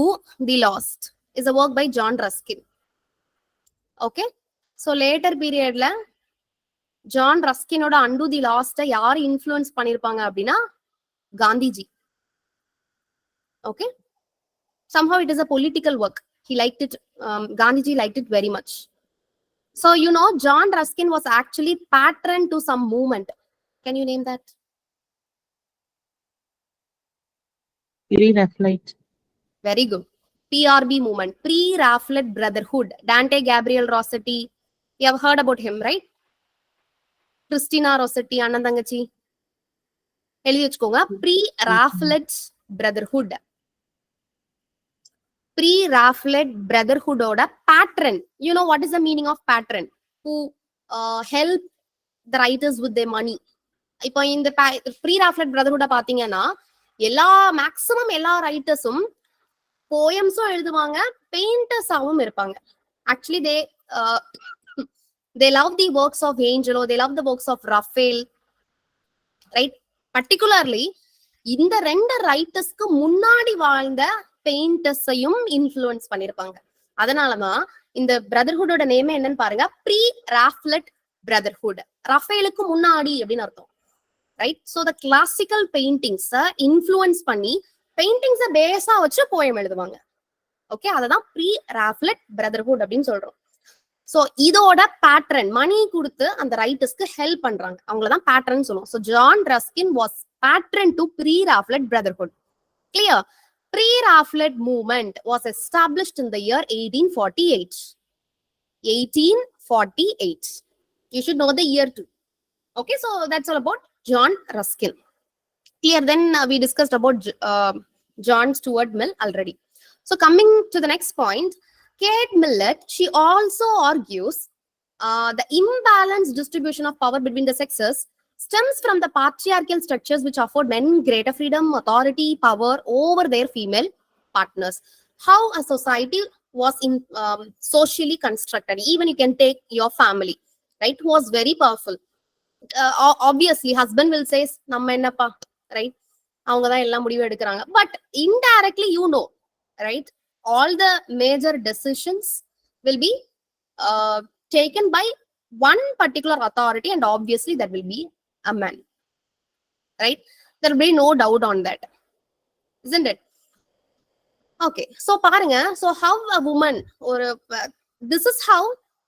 the Lost is a work by John Ruskin. Okay, so later periodல ஜான் ரஸ்கினோட Unto the Lost யார் இன்ஃப்ளூயன்ஸ் பண்ணிருப்பாங்க அப்படின்னா Gandhiji. Okay, somehow it is a political work. He liked it. Gandhiji liked it very much. So you know, John Ruskin was actually patron to some movement. Can you name that? Pre-Raphaelite. Very good. PRB movement, Pre-Raphaelite Brotherhood. Dante Gabriel Rossetti, you have heard about him, right? Christina Rossetti, அண்ணன் தங்கச்சி, எழுதி வச்சுக்கோங்க. Pre-Raphaelite Brotherhood. Pre-Raphaelite Brotherhood oda patron. You know what is the meaning of patron? Who help the writers with their money. இப்போ இந்த Pre-Raphaelite Brotherhood பாத்தீங்கன்னா maximum எல்லா ரைட்டர்ஸும் போயம்ஸும் எழுதுவாங்க, பெயிண்டர்ஸாவும் இருப்பாங்க. Actually they love the works of Angelo, they love the works of Raphael, right? Particularly இந்த ரெண்டு ரைட்டர்ஸ்க்கு முன்னாடி வாழ்ந்த பெயிண்டர்ஸையும் இன்ஃப்ளூயன்ஸ் பண்ணிருப்பாங்க. அதனாலதான் இந்த பிரதர்ஹுட்டோட நேம் என்னன்னு பாருங்க, Pre-Raphaelite Brotherhood. ரஃபேலுக்கு முன்னாடி அப்படின்னு அர்த்தம், ரைட்? சோ த கிளாசிக்கல் பெயிண்டிங்ஸ இன்ஃப்ளூயன்ஸ் பண்ணி பெயிண்டிங்ஸ பேஸா வச்சு போயம் எழுதுவாங்க. ஓகே, அததான் Pre-Raphaelite Brotherhood அப்படின்னு சொல்றோம். ஸோ இதோட பேட்டர்ன் மணி கொடுத்து அந்த ரைட்டர்ஸ்க்கு ஹெல்ப் பண்றாங்க, அவங்களதான் பேட்டர்ன் சொல்லுவோம். So John Ruskin was patron to pre Raphaelite brotherhood. Clear? Pre-Raphaelite movement was established in the year 1848. 1848. You should know the year too. Okay, so that's all about John Ruskin. Clear? Then we discussed about John Stuart Mill already. So coming to the next point, Kate Millett, she also argues the imbalanced distribution of power between the sexes stems from the patriarchal structures which afford men greater freedom, authority, power over their female partners. How a society was socially constructed. Even you can take your family, right, who was very powerful. Obviously, husband will say, "Namma ennappa," right? Avanga dhaan ella mudivu edukranga. But indirectly, you know, right? All the major decisions will be taken by one particular authority, and obviously that will be a man, right? There will be no doubt on that, isn't it? Okay, so பாருங்க, so how a woman or this is how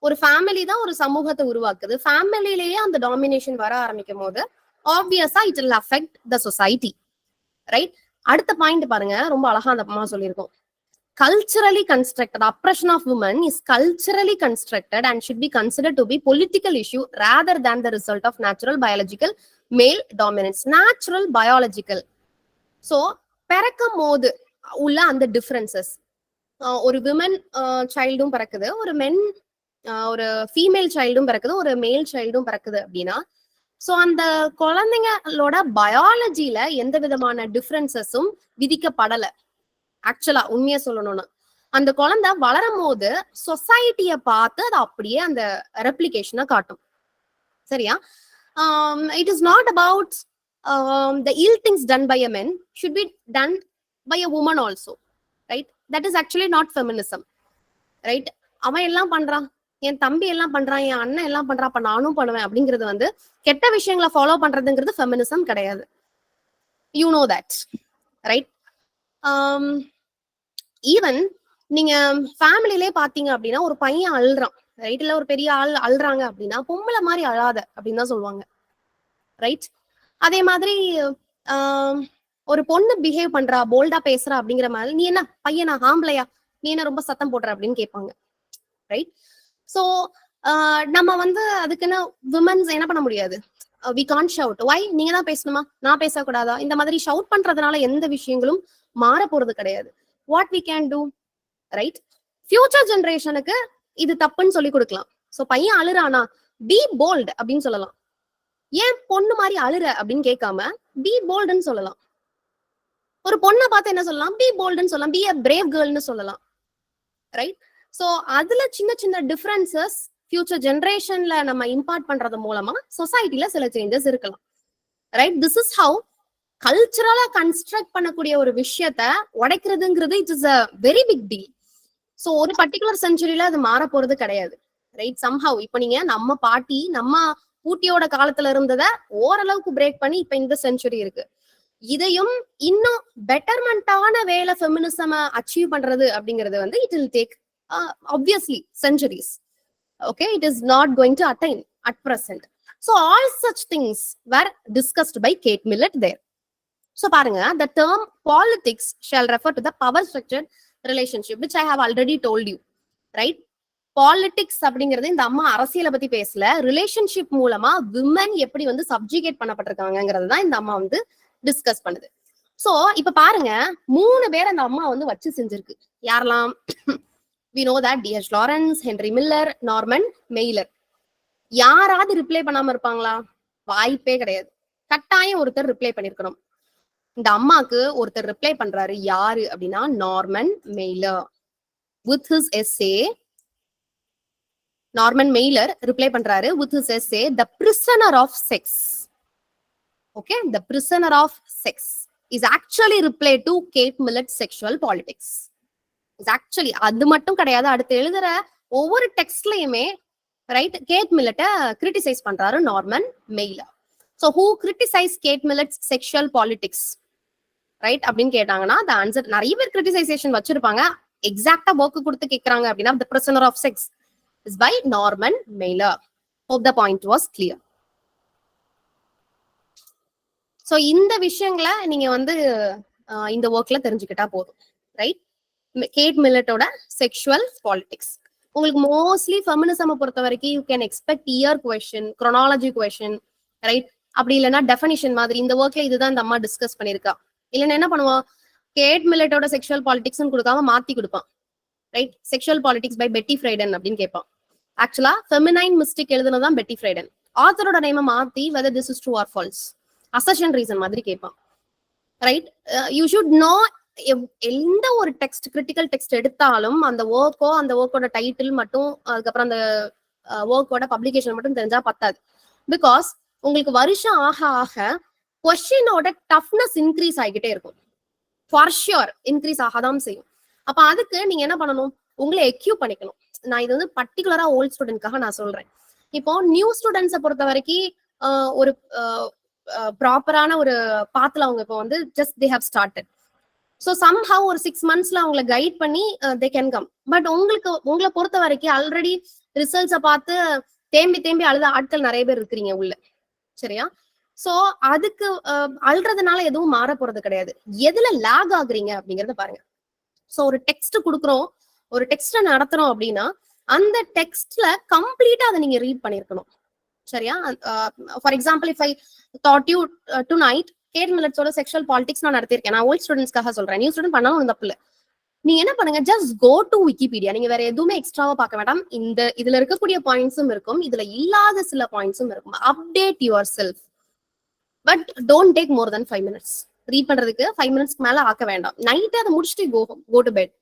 ஒரு family தான் ஒரு சமூகத்தை உருவாக்குது. ஃபேமிலிலேயே அந்த domination வர ஆரம்பிக்கும் போது obviously it will affect the society, right? அடுத்த பாயிண்ட் பாருங்க, ரொம்ப அழகா அந்த அம்மா சொல்லியிருக்கோம். Culturally constructed oppression of women is culturally constructed and should be considered to be political issue rather than the result of natural biological male dominance. Natural biological. So பிறக்கும் போது உள்ள அந்த டிஃபரன்சஸ், ஒரு விமன் சைல்டும் பிறக்குது, ஒரு ஃபீமேல் சைல்டும் பிறக்குது, ஒரு மேல் சைல்டும் பிறக்குது அப்படின்னா, ஸோ அந்த குழந்தைங்களோட பயாலஜில எந்த விதமான டிஃபரன்சஸும் விதிக்கப்படலை. ஆக்சுவலா உண்மையா சொல்லணும்னா அந்த குழந்தை வளரும் போது சொசைட்டிய பார்த்து அது அப்படியே அந்த ரெப்ளிகேஷனை காட்டும். சரியா? It is not about the ill things done by a man should be done by a woman also, right? That is actually not feminism, right? அவன் எல்லாம் பண்றான், என் தம்பி எல்லாம் பண்றான், என் அண்ணன் எல்லாம் பண்றான், அப்ப நானும் பண்ணுவேன் அப்படிங்கிறது வந்து கெட்ட விஷயங்களை ஃபாலோ பண்றதுங்கிறது ஃபெமினிசம் கிடையாது. You know that, right? Even நீங்க ஃபேமிலிலே பாத்தீங்க அப்படின்னா, ஒரு பையன் அழுறான், ரைட்? இல்ல ஒரு பெரிய ஆள் அழுறாங்க அப்படின்னா, பொம்பளை மாதிரி அழாத அப்படின்னு தான் சொல்லுவாங்க, ரைட்? அதே மாதிரி ஒரு பொண்ணு பிஹேவ் பண்றா, போல்டா பேசுறா அப்படிங்கிற மாதிரி, நீ என்ன பையனா, ஆம்பளையா, நீ என்ன ரொம்ப சத்தம் போடுற அப்படின்னு கேட்பாங்க, ரைட்? சோ நம்ம வந்து அதுக்குன்னு விமன்ஸ் என்ன பண்ண முடியாது, வி கான்ட் ஷவுட். வை? நீங்க தான் பேசணுமா, நான் பேசக்கூடாதா? இந்த மாதிரி ஷவுட் பண்றதுனால எந்த விஷயங்களும் மாற போறது கிடையாது. What we can do, right? Future ஜெனரேஷனுக்கு இது தப்புன்னு சொல்லி கொடுக்கலாம். சோ பையன் அழுறானா, பி போல்ட் அப்படின்னு சொல்லலாம். ஏன் பொண்ணு மாதிரி அழுற அப்படின்னு கேட்காம பி போல்டுன்னு சொல்லலாம். ஒரு பொண்ணை பார்த்து என்ன சொல்லலாம், பி போல்டுன்னு சொல்லலாம், பி அ பிரேவ் கேர்ள்னு சொல்லலாம், ரைட்? சோ அதுல சின்ன சின்ன டிஃபரன்சஸ் ஃபியூச்சர் ஜெனரேஷன்ல நம்ம இம்பார்ட் பண்றது மூலமா சொசைட்டில சில சேஞ்சஸ் இருக்கலாம், ரைட்? திஸ் இஸ் ஹவு கல்ச்சரலா கன்ஸ்ட்ரக்ட் பண்ணக்கூடிய ஒரு விஷயத்த உடைக்கிறதுங்கிறது it is a very big deal. So ஒரு பர்டிகுலர் செஞ்சுரியில அது மாற போறது கிடையாது, ரைட்? சம்ஹவ் இப்ப நீங்க நம்ம பாட்டி, நம்ம ஊட்டியோட காலத்துல இருந்ததை ஓரளவுக்கு பிரேக் பண்ணி இப்ப இந்த செஞ்சுரி இருக்கு. இதையும் இன்னும் பெட்டர்மெண்டான வேல ஃபெமினிசம் அச்சீவ் பண்றது அப்படிங்கிறது வந்து it will take obviously centuries. Okay, it is not going to attain at present. So all such things were discussed by Kate Millett there. So பாருங்க, the term politics shall refer to the power structured relationship which I have already told you, right? Politics அப்படிங்கிறது இந்த அம்மா அரசியலை பத்தி பேசல, relationship மூலமா women எப்படி வந்து சப்ஜிகேட் பண்ணப்பட்டிருக்காங்கிறது தான் இந்த அம்மா வந்து டிஸ்கஸ் பண்ணுது. சோ இப்ப பாருங்க, 3 பேர் அந்த அம்மா வந்து வச்சு செஞ்சிருக்கு. யாரெல்லாம்? we know that D.H. Lawrence, Henry Miller, Norman Mailer. யாராவது ரிப்ளை பண்ணாம இருப்பாங்களா? வாய்ப்பே கிடையாது. கட்டாயம் ஒருத்தர் ரிப்ளை பண்ணிருக்கணும். இந்த அம்மாக்கு ஒருத்தர் ரிப்ளை பண்றாரு. யாரு அப்படின்னா Norman mailer. with his essay, Norman mailer reply பண்றாரு with his essay The Prisoner of Sex. Okay, The Prisoner of Sex is actually reply to Kate Millett's sexual politics. Is actually அது மட்டும் கிடையாது, அடுத்து எழுதுற ஒவ்வொரு டெக்ஸ்ட்லயுமே ரைட் கேட் மில்லட்ட கிரிட்டிசைஸ் பண்றாரு Norman mailer. So who criticized Kate Millett's sexual politics, right அப்படின்னு கேட்டாங்கன்னா the answer நிறைய பேர் கிரிட்டிசைசேஷன் வச்சிருப்பாங்க. எக்ஸாக்டா ஒர்க் கொடுத்து கேட்கறாங்க அப்படின்னா The Prisoner of Sex, is by Norman Mailer. Hope the point was clear. So இந்த விஷயங்களை நீங்க வந்து இந்த ஒர்க்ல தெரிஞ்சுக்கிட்டா போதும், ரைட்? கேட் மில்லட்டோட செக்ஷுவல் பாலிடிக்ஸ். உங்களுக்கு மோஸ்ட்லி ஃபெமினிசம் பொறுத்த வரைக்கும் you can expect year question, chronology question, right? அப்படி இல்லைன்னா டெஃபினிஷன் மாதிரி இந்த ஒர்க்ல இதுதான் இந்த அம்மா டிஸ்கஸ் பண்ணிருக்கா. இல்லைன்னா என்ன பண்ணுவான், கேட் மில்லட்டோட செக்ஷுவல் பாலிடிக்ஸ் கொடுக்காம மாத்தி கொடுப்பான், ரைட்? செக்ஷுவல் பாலிடிக்ஸ் பை பெட்டி ஃப்ரைடன் அப்படின்னு கேட்பான். ஆக்சுவலா ஃபெமினைன் மிஸ்டேக் எழுதுனதான் பெட்டி ஃப்ரைடன். ஆத்தரோட நேமை மாத்தி whether this is true or false, assertion reason மாதிரி கேட்பான், ரைட்? யூ ஷுட் நோ எந்த ஒரு டெக்ஸ்ட், கிரிட்டிக்கல் டெக்ஸ்ட் எடுத்தாலும் அந்த ஒர்க்கோ அந்த ஒர்க்கோட டைட்டில் மட்டும் அதுக்கப்புறம் அந்த ஒர்க்கோட பப்ளிகேஷன் மட்டும் தெரிஞ்சா பத்தாது. பிகாஸ் உங்களுக்கு வருஷம் ஆக ஆக கொஸ்டினோட டஃப்னஸ் இன்க்ரீஸ் ஆகிக்கிட்டே இருக்கும், ஃபார் ஷியோர் இன்க்ரீஸ் ஆகாதான் செய்யும். அப்ப அதுக்கு நீங்க என்ன பண்ணணும், உங்களை எக்யூப் பண்ணிக்கணும். நான் இது வந்து பர்டிகுலரா ஓல்ட் ஸ்டூடெண்ட்காக நான் சொல்றேன். இப்போ நியூ ஸ்டூடெண்ட்ஸை பொறுத்த வரைக்கும் ஒரு ப்ராப்பரான ஒரு பாத்துல அவங்க இப்போ வந்து just they have started. So somehow ஒரு 6 monthsல அவங்களை கைட் பண்ணி தே கேன் கம். பட் உங்களை பொறுத்த வரைக்கும் ஆல்ரெடி ரிசல்ட்ஸை பார்த்து தேம்பி தேம்பி அழுத ஆட்கள் நிறைய பேர் இருக்கிறீங்க உள்ள, சரியா? சோ அதுக்கு அழுறதுனால எதுவும் மாற போறது கிடையாது. எதுல லேக் ஆகுறீங்க அப்படிங்கறத பாருங்க. சோ ஒரு டெக்ஸ்ட் கொடுக்குறோம், ஒரு டெக்ஸ்ட நடத்துறோம் அப்படின்னா அந்த டெக்ஸ்ட்ல கம்ப்ளீட்டா அதை நீங்க ரீட் பண்ணிருக்கணும், சரியா? For example if I taught you tonight Kate மில்லட்ஸோட செக்ஷுவல் பாலிடிக்ஸ் நான் நடத்திருக்கேன். நான் ஓல்ட் ஸ்டூடெண்ட்ஸ்க்காக சொல்றேன், நியூ ஸ்டூடெண்ட் பண்ணாலும் தப்பு இல்லை. நீங்க என்ன பண்ணுங்க, ஜஸ்ட் கோ டு விக்கிபீடியா. நீங்க வேற எதுவுமே எக்ஸ்ட்ராவா பார்க்க வேண்டாம். இதுல இருக்கக்கூடிய பாயிண்ட்ஸும் இருக்கும், இதுல இல்லாத சில பாயிண்ட்ஸும் இருக்கும். Update your self, but don't take more then 5 minutes. Read பண்றதுக்கு 5 minutesக்கு மேல ஆக்க வேண்டாம். நைட்டே அதை முடிச்சுட்டு கோ டு பெட்.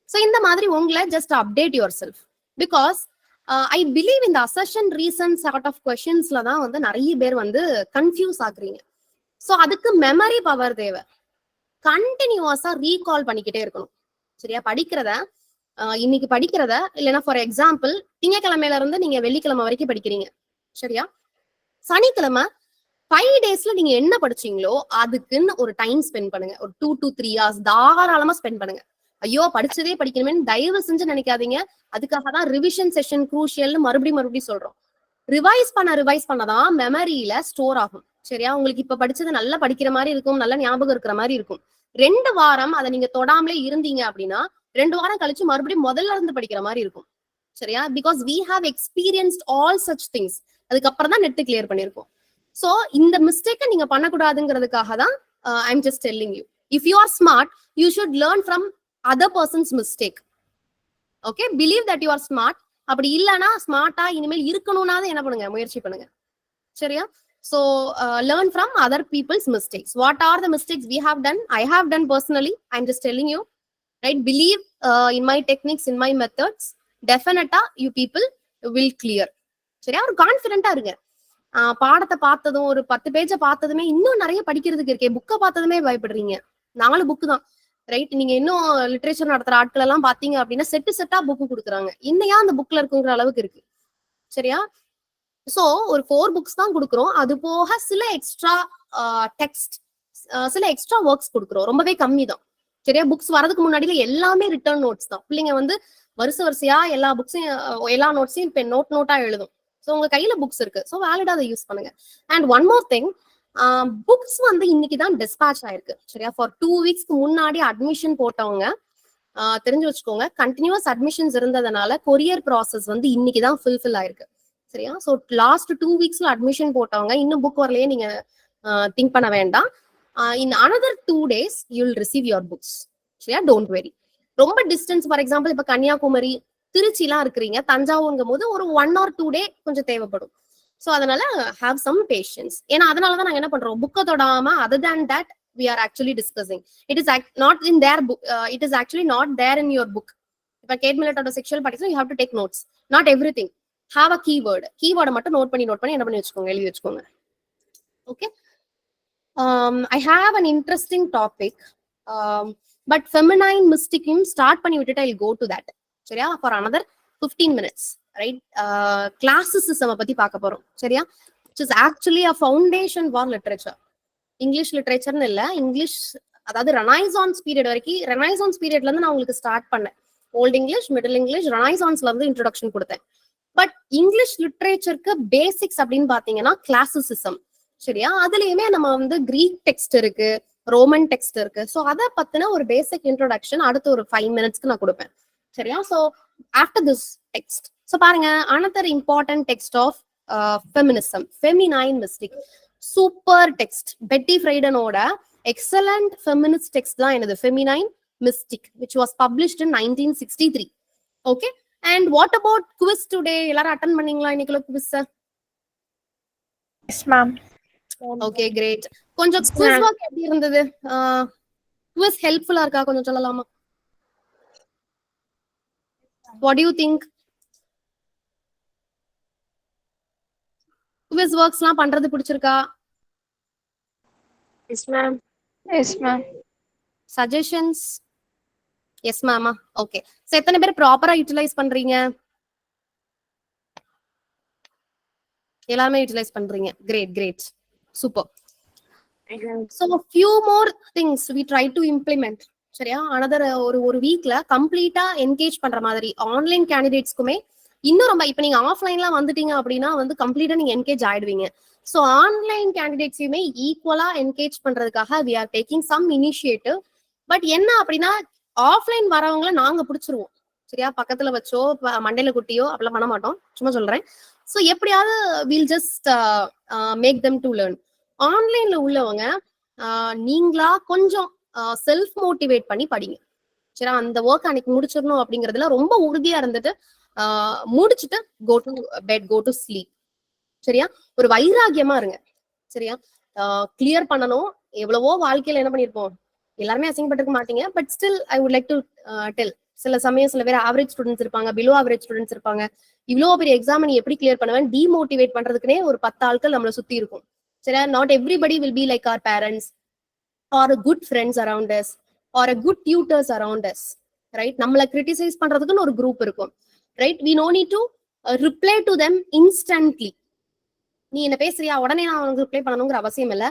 ஸோ இந்த மாதிரி உங்களை just update your self. Because I believe இந்த அசர்ஷன் ரீசன் சார்ட் ஆஃப் கொஸ்டின்ஸ்ல தான் வந்து நிறைய பேர் வந்து கன்ஃபியூஸ் ஆகுறீங்க. ஸோ அதுக்கு மெமரி பவர் தேவை. கண்டினியூஸா ரீகால் பண்ணிக்கிட்டே இருக்கணும், சரியா? படிக்கிறத இன்னைக்கு படிக்கிறத இல்லைன்னா ஃபார் எக்ஸாம்பிள் திங்கக்கிழமையில இருந்து நீங்க வெள்ளிக்கிழமை வரைக்கும் படிக்கிறீங்க, சரியா? சனிக்கிழமை 5 daysல நீங்க என்ன படிச்சீங்களோ அதுக்குன்னு ஒரு டைம் ஸ்பெண்ட் பண்ணுங்க. ஒரு 2 to 3 hours தாராளமா ஸ்பெண்ட் பண்ணுங்க. ஐயோ படிச்சதே படிக்கணுமே தயவு செஞ்சு நினைக்காதீங்க. அதுக்காக தான் ரிவிஷன் செஷன் குரூஷியல்னு மறுபடியும் சொல்றோம். ரிவைஸ் பண்ணதான் மெமரியில ஸ்டோர் ஆகும், சரியா? உங்களுக்கு இப்ப படிச்சது நல்லா படிக்கிற மாதிரி இருக்கும், நல்ல ஞாபகம் இருக்கிற மாதிரி இருக்கும். 2 வாரம் அதை நீங்க தொடாமலே இருந்தீங்க அப்படின்னா 2 வாரம் கழிச்சு மறுபடியும் முதல்ல இருந்து படிக்கிற மாதிரி இருக்கும், சரியா? Because we have experienced all such things. அதுக்கப்புறம் தான் நெட் கிளியர் பண்ணிருக்கோம். சோ இந்த மிஸ்டேக்கை நீங்க பண்ணக்கூடாதுங்கிறதுக்காக தான் I'm just telling you, if you are smart you should learn from other persons mistake. Okay, believe that you are smart. அப்படி இல்லைன்னா ஸ்மார்ட்டா இனிமேல் இருக்கணும்னாலும் என்ன பண்ணுங்க, முயற்சி பண்ணுங்க, சரியா? So learn from other people's mistakes. What are the mistakes we have done? I have done personally. I'm just telling you, right? Believe in my techniques, in my methods. Definitely you people will clear. சரியா? ஒரு கான்ஃபிடென்ட்டா இருங்க. பாடத்தை பார்த்ததும் ஒரு 10 பேஜை பார்த்ததுமே இன்னும் நிறைய படிக்கிறதுக்கு இருக்கே, புக்கை பார்த்ததுமே பயப்படுறீங்க. 4 புக்கு தான், ரைட்? நீங்க இன்னும் லிட்ரேச்சர் நடத்துற ஆட்கள் எல்லாம் பாத்தீங்க அப்படின்னா செட்டா புக்கு கொடுக்குறாங்க. இன்னையா அந்த புக்ல இருக்குங்கிற அளவுக்கு இருக்கு, சரியா? சோ ஒரு 4 புக்ஸ் தான் கொடுக்குறோம். அது போக சில எக்ஸ்ட்ரா டெக்ஸ்ட், சில எக்ஸ்ட்ரா ஒர்க்ஸ் கொடுக்குறோம். ரொம்பவே கம்மி தான், சரியா? புக்ஸ் வரதுக்கு முன்னாடியில எல்லாமே ரிட்டர்ன் நோட்ஸ் தான். பிள்ளைங்க வந்து வரிசையா எல்லா புக்ஸையும் எல்லா நோட்ஸையும் இப்போ நோட்டா எழுதும். ஸோ உங்க கையில புக்ஸ் இருக்கு, ஸோ வேலிடா அதை யூஸ் பண்ணுங்க. And one more thing, books வந்து இன்னைக்கு தான் டிஸ்பேச் ஆயிருக்கு, சரியா? ஃபார் 2 weeksக்கு முன்னாடி அட்மிஷன் போட்டவங்க தெரிஞ்சு வச்சுக்கோங்க, கண்டினியூஸ் அட்மிஷன்ஸ் இருந்ததுனால கொரியர் ப்ராசஸ் வந்து இன்னைக்கு தான் ஃபுல்ஃபில் ஆயிருக்கு, சரியா? ஸோ லாஸ்ட் 2 weeksல அட்மிஷன் போட்டவங்க இன்னும் புக் வரலையே நீங்க திங்க் பண்ண வேண்டாம். இன் another 2 days you will receive your books, சரியா? Don't worry. ரொம்ப டிஸ்டன்ஸ், ஃபார் எக்ஸாம்பிள் இப்ப கன்னியாகுமரி திருச்சிலாம் இருக்கிறீங்க, தஞ்சாவூருங்கும் போது ஒரு 1 or 2 day கொஞ்சம் தேவைப்படும். ஸோ அதனால ஹாவ் சம் பேஷன்ஸ். ஏன்னா அதனாலதான் நாங்க என்ன பண்றோம், புக்கை தொடாம other than that we are actually discussing. It is not in their book, it is actually not there in your book. இப்ப கேட் மில்லட்டோட sexual politics you have to take notes, not everything. Have a keyword மட்டும் note பண்ணி என்ன பண்ணி வச்சுக்கோங்க, எழுதி வச்சுக்கோங்க. Okay, I have an interesting topic, but feminine mystique start பண்ணி விட்டுட்டு I'll go to that, சரியா? for another 15 minutes, right? Classicism பத்தி பார்க்க போறோம், சரியா? which is actually a foundation for literature. English லிட்ரேச்சர்னு இல்ல, இங்கிலீஷ் அதாவது ரெனைசான்ஸ் பீரியட் வரைக்கும், ரெனைசான்ஸ் பீரியட்ல இருந்து நான் உங்களுக்கு ஸ்டார்ட் பண்ணேன். ஓல்ட் இங்கிலீஷ், மிடில் இங்கிலீஷ், ரெனைசான்ஸ்ல இருந்து இன்ட்ரோடக்ஷன் கொடுத்தேன். பட் இங்கிலீஷ் லிட்ரேச்சருக்கு பேசிக்ஸ் அப்படின்னு பாத்தீங்கன்னா கிளாசிசிசம். சரியா? அதுலயுமே நம்ம வந்து கிரீக் டெக்ஸ்ட் இருக்கு, ரோமன் டெக்ஸ்ட் இருக்கு. ஸோ அதை பத்தின ஒரு பேசிக் இன்ட்ரோடக்ஷன் அடுத்த ஒரு 5 மினிட்ஸ்க்கு நான் கொடுப்பேன். சரியா? So after this text, so பாருங்க, another important text of feminism, feminine mystique. Super text. Betty ஃப்ரைடனோட எக்ஸலண்ட் ஃபெமினிஸ்ட் டெக்ஸ்ட் தான் எனது feminine mystique, which was published in 1963. Okay, and what about quiz today? எல்லாரும் அட்டெண்ட் பண்ணீங்களா இன்னைக்குள்ள quiz? Yes, ma'am. Okay, great. கொஞ்சம் quiz work எப்படி இருந்தது? quiz helpful இருக்கா கொஞ்சம் சொல்லலாமா? What do you think? quiz worksலாம் பண்றது பிடிச்சிருக்கா? Yes, ma'am. Yes, ma'am. Suggestions? Yes, ma'am. Okay. So எத்தனை பேர் ப்ராப்பரா யூட்டிலைஸ் பண்றீங்க? எல்லாமே யூட்டிலைஸ் பண்றீங்க. Great, great. Super. So a few more things we try to implement. சரியா? another ஒரு வீக்ல கம்ப்ளீட்டா என்கேஜ் பண்ற மாதிரி ஆன்லைன் கேண்டிடேட்ஸ்க்குமே இன்னும் ரொம்ப, இப்ப நீங்க ஆஃப்லைன்ல வந்துட்டீங்க அப்படின்னா வந்து கம்ப்ளீட்டா நீங்க என்கேஜ் ஆயிடுவீங்க. ஸோ ஆன்லைன் கேண்டிடேட்ஸையுமே ஈக்குவலா என்கேஜ் பண்றதுக்காக we are taking some initiative. But என்ன அப்படின்னா, ஆஃப்லைன் வரவங்கள நாங்க பிடிச்சிருவோம். சரியா? பக்கத்துல வச்சோ மண்டையில குட்டியோ அப்படிலாம் பண்ண மாட்டோம், சும்மா சொல்றேன். ஸோ எப்படியாவது will just make them to learn. ஆன்லைன்ல உள்ளவங்க நீங்களா கொஞ்சம் செல்ஃப் மோட்டிவேட் பண்ணி படிங்க. சரி, அந்த ஒர்க் அன்னைக்கு முடிச்சிடணும் அப்படிங்கறதுல ரொம்ப உறுதியா இருந்துட்டு முடிச்சுட்டு go to bed, go to sleep. சரியா? ஒரு வைராகியமா இருங்க. சரியா? கிளியர் பண்ணணும். எவ்வளவோ வாழ்க்கையில என்ன பண்ணிருப்போம், எல்லாருமே அசிங்கப்பட்டிருக்க மாட்டீங்க, but still I would like to tell. சில சமயம் சில பேர் ஆவரேஜ் ஸ்டூடெண்ட்ஸ் இருப்பாங்க, பிலோ ஆவரேஜ் ஸ்டூடெண்ட்ஸ் இருப்பாங்க. இவ்வளோ பெரிய எக்ஸாம் நீ எப்படி கிளியர் பண்ணுவேன், டிமோட்டிவேட் பண்றதுக்குனே ஒரு 10 ஆட்கள் நம்மளை சுத்தி இருக்கும். சரியா? Not everybody will be like our parents or a good friends around us or a good tutors around us. Right? நம்மளை கிரிட்டிசைஸ் பண்றதுக்குன்னு ஒரு குரூப் இருக்கும். Right? we no need to reply to them instantly. நீ என்ன பேசுறியா உடனே நான் அவனுக்கு reply பண்ணணுங்கிற அவசியம் இல்லை.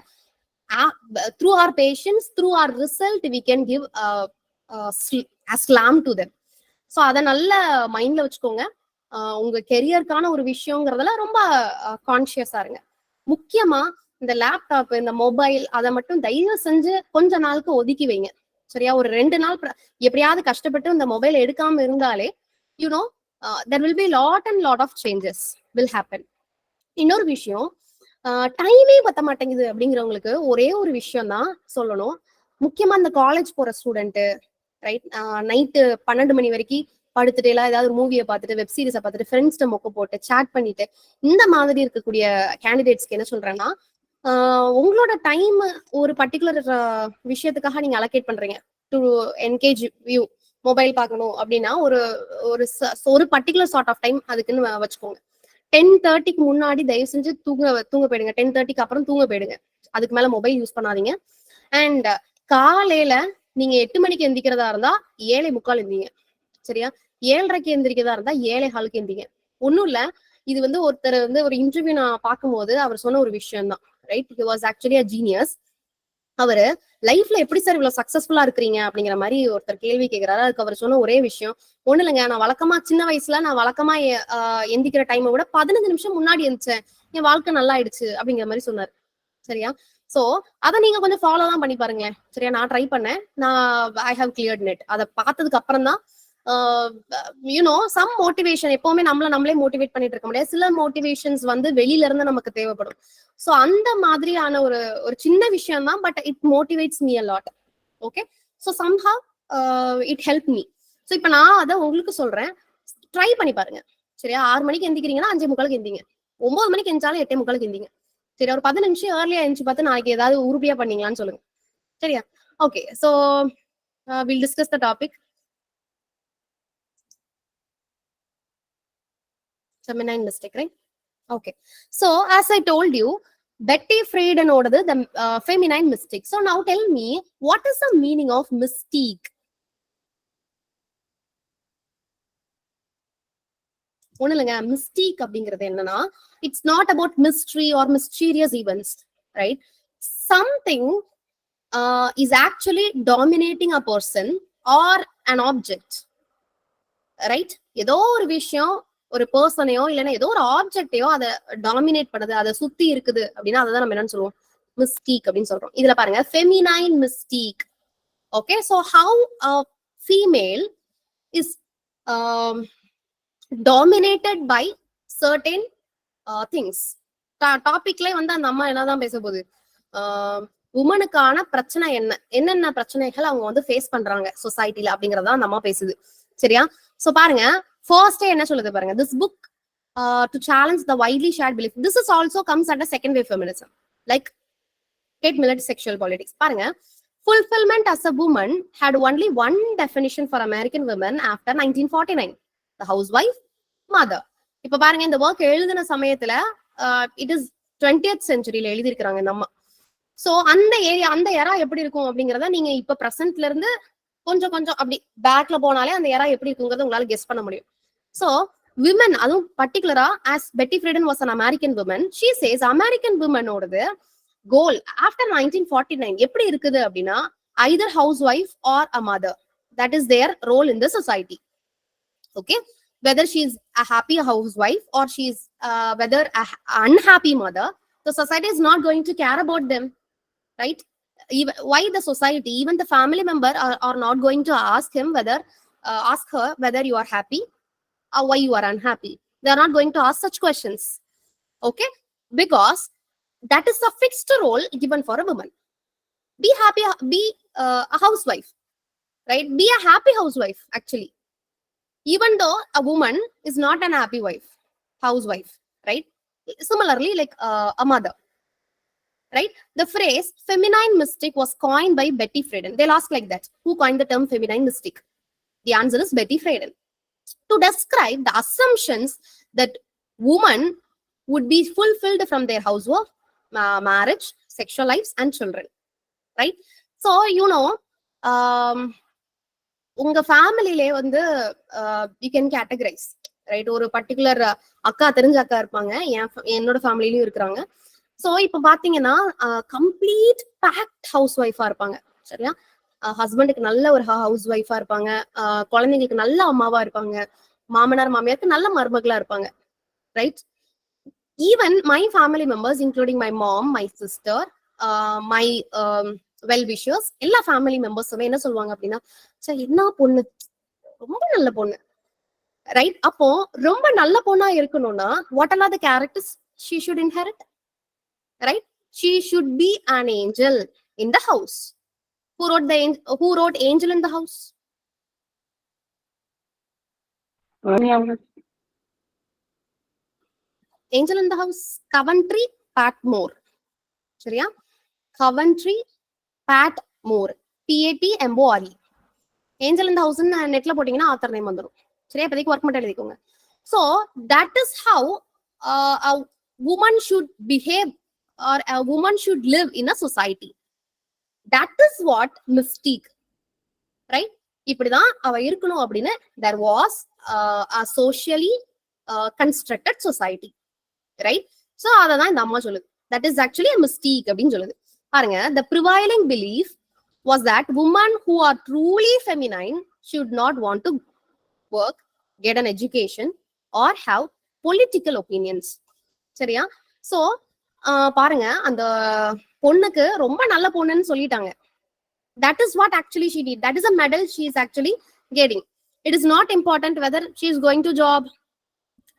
through our patience, through our result, we can give a slam to them. So அதை நல்ல மைண்ட்ல வச்சுக்கோங்க. உங்க கெரியருக்கான ஒரு விஷயங்கிறதுல ரொம்ப கான்சியஸா இருங்க. முக்கியமா இந்த லேப்டாப், இந்த மொபைல், அதை மட்டும் தயவு செஞ்சு கொஞ்ச நாளுக்கு ஒதுக்கி வைங்க. சரியா? ஒரு 2 நாள் எப்படியாவது கஷ்டப்பட்டு இந்த மொபைல் எடுக்காம இருந்தாலே you know there will be lot of changes will happen. இன்னொரு விஷயம், டைமே பத்த மாட்டேங்குது அப்படிங்கிறவங்களுக்கு ஒரே ஒரு விஷயம் தான் சொல்லணும். முக்கியமா இந்த காலேஜ் போற ஸ்டூடெண்ட், ரைட், நைட்டு 12 மணி வரைக்கும் படுத்துட்டு எல்லாம் ஏதாவது ஒரு மூவியை பார்த்துட்டு வெப் சீரிஸை பார்த்துட்டு ஃப்ரெண்ட்ஸ்ட மொக்க போட்டு சேட் பண்ணிட்டு இந்த மாதிரி இருக்கக்கூடிய கேண்டிடேட்ஸ்க்கு என்ன சொல்றேன்னா, உங்களோட டைம் ஒரு பர்டிகுலர் விஷயத்துக்காக நீங்க அலோகேட் பண்றீங்க டு என்கேஜ் யூ. மொபைல் பார்க்கணும் அப்படின்னா ஒரு பர்டிகுலர் சார்ட் ஆஃப் டைம் அதுக்குன்னு வச்சுக்கோங்க. 10:30க்கு முன்னாடி தயவு செஞ்சு தூங்க போயிடுங்க. 10:30க்கு அப்புறம் தூங்க போயிடுங்க. அதுக்கு மேல மொபைல் யூஸ் பண்ணாதீங்க. அண்ட் காலையில நீங்க 8 மணிக்கு எந்திக்கிறதா இருந்தா 7:45 எந்திங்க. சரியா? 7:30க்கு எந்திரிக்கிறதா இருந்தா 7:15 எந்திங்க. ஒன்னும் இல்ல, இது வந்து ஒருத்தர் வந்து ஒரு இன்டர்வியூ நான் பார்க்கும்போது அவர் சொன்ன ஒரு விஷயம் தான். Right? He was actually a genius. அவரு லைஃப்ல எப்படி சார் இவ்வளவு சக்சஸ்ஃபுல்லா இருக்கிறீங்க அப்படிங்கிற மாதிரி ஒருத்தர் கேள்வி கேட்கிறாரு. அதுக்கு அவர் சொன்ன ஒரே விஷயம் ஒண்ணு இல்லைங்க, நான் வழக்கமா சின்ன வயசுல நான் வழக்கமா எந்திக்கிற டைமை விட 15 நிமிஷம் முன்னாடி எந்திச்சேன், என் வாழ்க்கை நல்லா ஆயிடுச்சு அப்படிங்கிற மாதிரி சொன்னார். சரியா? சோ அதை நீங்க கொஞ்சம் ஃபாலோ தான் பண்ணி பாருங்களேன். சரியா? நான் ட்ரை பண்ணேன். நான் ஐ ஹவ் கிளியர்ட் நெட். அதை பார்த்ததுக்கு அப்புறம் தான் யூனோ சம் மோட்டிவேஷன். எப்பவுமே நம்மளே மோட்டிவேட் பண்ணிட்டு இருக்க முடியாது. சில மோட்டிவேஷன்ஸ் வந்து வெளியில இருந்து நமக்கு தேவைப்படும். சோ அந்த மாதிரியான ஒரு சின்ன விஷயம் தான், but it motivates me a lot. Okay, so somehow it help me. So இப்போ நான் அதை உங்களுக்கு சொல்றேன், ட்ரை பண்ணி பாருங்க. சரியா? 6 மணிக்கு எந்திக்கிறீங்கன்னா 5:45 எந்திங்க. 9 மணிக்கு எந்திச்சாலும் 8:45 எந்திங்க. சரி, ஒரு 10 நிமிஷம் ஏர்லியா எழுந்து பார்த்து நாளைக்கு ஏதாவது உருப்படியா பண்ணீங்களான்னு சொல்லுங்க. சரியா? Okay, so will discuss the topic. Feminine mistake, right? Okay, so as I told you, Betty Friedanodadu the feminine mistake. So now tell me, what is the meaning of mystique? ஒண்ணு இல்லைங்க, மிஸ்டீக் அப்படிங்கிறது என்னன்னா, it's not about mystery or mysterious events, right? Something is actually dominating a person or an object, right? ஏதோ ஒரு விஷயம் ஒரு பர்சனையோ இல்லைன்னா ஏதோ ஒரு ஆப்ஜெக்டையோ அதை டாமினேட் பண்ணுது, அதை சுத்தி இருக்குது அப்படின்னா அதை தான் நம்ம என்னன்னு சொல்லுவோம், மிஸ்டீக் அப்படின்னு சொல்றோம். இதுல பாருங்க feminine mystique. Okay, so how a female is dominated by certain things. டாபிக்ல வந்து அந்த அம்மா என்னதான் பேச போகுது, உமனுக்கான பிரச்சனை என்னென்ன பிரச்சனைகள் அவங்க வந்து ஃபேஸ் பண்றாங்க சொசைட்டில அப்படிங்கறத அந்த அம்மா பேசுது. சரியா? சோ பாருங்க, ஃபர்ஸ்டே என்ன சொல்லுது பாருங்க, this book to challenge the widely shared belief. This is also comes under second wave feminism, like Kate Millett sexual politics. பாருங்க, fulfillment as a woman had only one definition for American women after 1949, the housewife, mother. இப்ப பாருங்க, இந்த work எழுதின சமயத்துல it is 20th centuryல எழுதியிருக்கிறாங்க இந்த அம்மா. So அந்த ஏரியா, அந்த எரா எப்படி இருக்கும் அப்படிங்கறத நீங்க இப்ப பிரசன்ட்ல இருந்து கொஞ்சம் கொஞ்சம் அப்படி பேக்ல போனாலே அந்த எரா எப்படி இருக்குங்கிறத உங்களால கெஸ் பண்ண முடியும். சோ விமன், அதுவும் பர்டிகுலரா as Betty Friedan was an American woman, she says American women ஓடது கோல் ஆஃப்டர் 1949 எப்படி இருக்குது அப்படின்னா, either housewife or a mother, that is their role in the society. Okay, whether she is a happy housewife or she is whether a unhappy mother, the society is not going to care about them, right? Even, why the society, even the family member are not going to ask him whether ask her whether you are happy or why you are unhappy. They are not going to ask such questions. Okay, because that is a fixed role given for a woman. Be happy, be a housewife, right? Be a happy housewife actually, even though a woman is not an happy housewife, right? Similarly, like a mother, right? The phrase feminine mystic was coined by Betty Friedan. They'll ask like that, who coined the term feminine mystic? The answer is Betty Friedan, to describe the assumptions that women would be fulfilled from their housework, marriage, sexual lives and children, right? So you know, உங்க ஃபேமிலிலே வந்து you can categorise, right? ஒரு particular அக்கா, தெரிஞ்ச அக்கா இருப்பாங்க, என்னோட ஃபேமிலிலயும் இருக்கிறாங்க. So இப்ப பாத்தீங்கன்னா கம்ப்ளீட் பேக்ட் ஹவுஸ் ஒய்ஃபா இருப்பாங்க. சரியா? ஹஸ்பண்டுக்கு நல்ல ஒரு ஹவுஸ் ஒய்ஃபா இருப்பாங்க, குழந்தைங்களுக்கு நல்ல அம்மாவா இருப்பாங்க, மாமனார் மாமியாருக்கு நல்ல மருமகளா இருப்பாங்க, right? Even my family members, including my mom, my sister, my well-wishers, எல்லா ஃபேமிலி மெம்பர்ஸுமே என்ன சொல்லுவாங்க அப்படின்னா, சார் என்ன பொண்ணு, ரொம்ப நல்ல பொண்ணு, ரைட்? அப்போ ரொம்ப நல்ல பொண்ணா இருக்கணும்னா what are the characters she should inherit, right? She should be an angel in the house. Who wrote Angel in the House? Angel in the House, Coventry Patmore. சரியா? Coventry Patmore, Patmore. Angel in the House நெட்ல போட்டீங்கன்னா author name வந்துடும். சரியா? இப்போதைக்கு work மட்டும் எழுதிக்கோங்க. So that is how a woman should behave or a woman should live in a society. That is what mystique, right? இப்படிதான் அவ இருக்கணும் அப்படின்னு there was a socially constructed society, right? So அதான் இந்த அம்மா சொல்லுது, that is actually a mystique அப்படின்னு சொல்லுது. பாருங்க, the prevailing belief was that women who are truly feminine should not want to work, get an education or have political opinions. சரியா? So பாருங்க, அந்த பொண்ணுக்கு ரொம்ப நல்ல பொண்ணுன்னு சொல்லிட்டாங்க. That is what actually she did. That is a medal she is actually getting. It is not important whether she is going to job,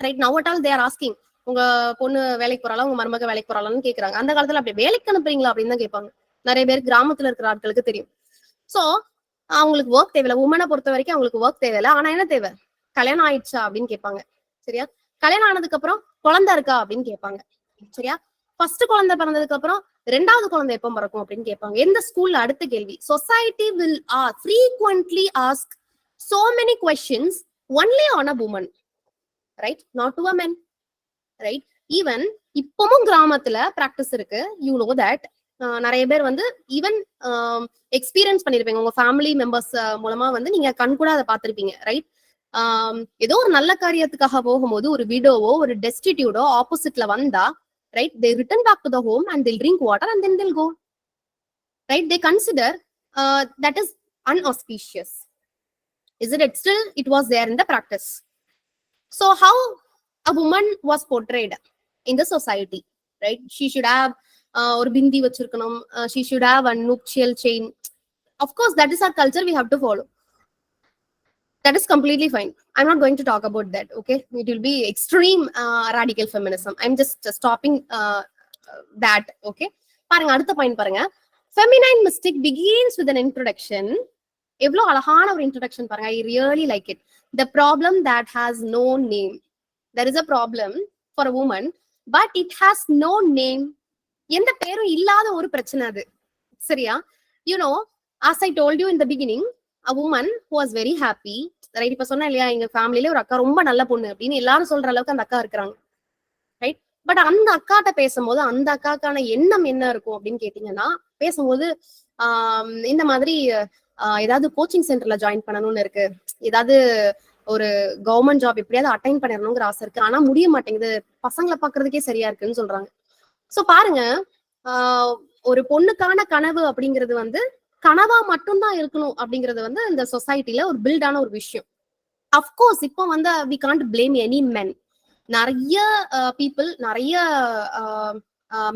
right? Now what all they are asking, உங்க பொண்ணு வேலைக்கு போறாளா, உங்க மருமக வேலைக்கு போறாளான்னு கேக்குறாங்க. அந்த காலத்துல அப்படி வேலைக்கு அனுப்புறீங்களா அப்படின்னு தான் கேட்பாங்க. நிறைய பேர் கிராமத்துல இருக்கிற ஆட்களுக்கு தெரியும். சோ அவங்களுக்கு ஒர்க் தேவையில்ல, உமனை பொறுத்த வரைக்கும் அவங்களுக்கு ஒர்க் தேவையில்ல. ஆனா என்ன தேவை, கல்யாணம் ஆயிடுச்சா அப்படின்னு கேட்பாங்க. சரியா? கல்யாணம் ஆனதுக்கு அப்புறம் குழந்தை இருக்கா அப்படின்னு கேட்பாங்க. சரியா? ஃபர்ஸ்ட் குழந்தை பிறந்ததுக்கு அப்புறம் ரெண்டாவது குழந்தை எப்போ பிறக்கும் அப்படின்னு கேட்பாங்க. எந்த ஸ்கூல்ல அடுத்த கேள்வி. Society will frequently ask so many questions only on a woman, right? Not to a man, right? Even இப்பவும் கிராமத்துல பிராக்டிஸ் இருக்கு. யூ நோ தட் நிறைய பேர் வந்து ஈவன் எக்ஸ்பீரியன்ஸ் பண்ணிருப்பீங்க, உங்க ஃபேமிலி மெம்பர்ஸ் மூலமா வந்து நீங்க கண் கூட அதை பார்த்திருப்பீங்க, ரைட்? ஏதோ ஒரு நல்ல காரியத்துக்காக போகும்போது ஒரு விடோவோ ஒரு டெஸ்டிடியூடோ ஆப்போசிட்ல வந்தா, right, they return back to the home and they'll drink water and then they'll go, right? They consider that is unauspicious. Is it? Still it was there in the practice. So how a woman was portrayed in the society, right? She should have or bindi vachirkanum, she should have a nuptial chain. Of course, that is our culture, we have to follow. That is completely fine. I'm not going to talk about that, okay? It will be extreme radical feminism. I'm just stopping that, okay? பாருங்க அடுத்த point பாருங்க. Feminine mystic begins with an introduction. எவ்வளோ அழகான ஒரு introduction பாருங்க. I really like it. The problem that has no name. There is a problem for a woman, but it has no name. எந்த பேரும் இல்லாத ஒரு பிரச்சனை அது. சரியா? You know, as I told you in the beginning, a woman who was very happy, right? இப்ப சொன்னா இல்லையா, எங்க ஃபேமிலியில ஒரு அக்கா ரொம்ப நல்ல பொண்ணு அப்படின்னு எல்லாரும் சொல்ற அளவுக்கு அந்த அக்கா இருக்கிறாங்க, ரைட்? பட் அந்த அக்காட்ட பேசும்போது அந்த அக்காக்கான எண்ணம் என்ன இருக்கும் அப்படின்னு கேட்டீங்கன்னா, பேசும்போது இந்த மாதிரி ஏதாவது கோச்சிங் சென்டர்ல ஜாயின் பண்ணணும்னு இருக்கு, ஏதாவது ஒரு கவர்மெண்ட் ஜாப் எப்படியாவது அட்டைன் பண்ணிடணுங்கிற ஆசை இருக்கு, ஆனா முடிய மாட்டேங்குது, பசங்களை பாக்குறதுக்கே சரியா இருக்குன்னு சொல்றாங்க. சோ பாருங்க, ஒரு பொண்ணுக்கான கனவு அப்படிங்கிறது வந்து கனவா மட்டும்தான் இருக்கணும் அப்படிங்கிறது வந்து இந்த சொசைட்டில ஒரு பில்டான ஒரு விஷயம். அஃப்கோர்ஸ் இப்போ வந்து we can't blame any men. நிறைய பீப்புள், நிறைய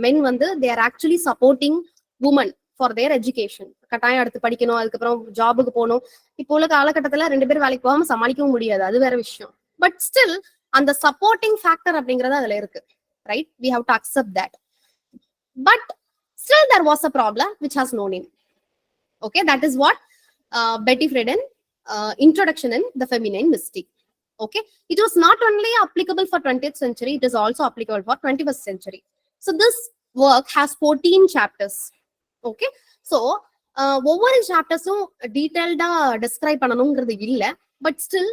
மென் வந்து they are actually supporting women for their education. கட்டாயம் எடுத்து படிக்கணும், அதுக்கப்புறம் ஜாபுக்கு போகணும். இப்போ உள்ள காலகட்டத்துல 2 பேரும் வேலைக்கு போகாம சமாளிக்கவும் முடியாது, அது வேற விஷயம். பட் ஸ்டில் அந்த சப்போர்ட்டிங் ஃபேக்டர் அப்படிங்கிறது அதுல இருக்கு, right? We have to accept that. But still there was a problem which has no name. Okay, that is what Betty Friedan introduction in the feminine mystic. Okay, it was not only applicable for 20th century, it is also applicable for 21st century. So this work has 14 chapters. Okay, so ஒவ்வொரு சாப்டர்ஸும் டீடைல்டா describe பண்ணணுங்கிறது இல்ல, but still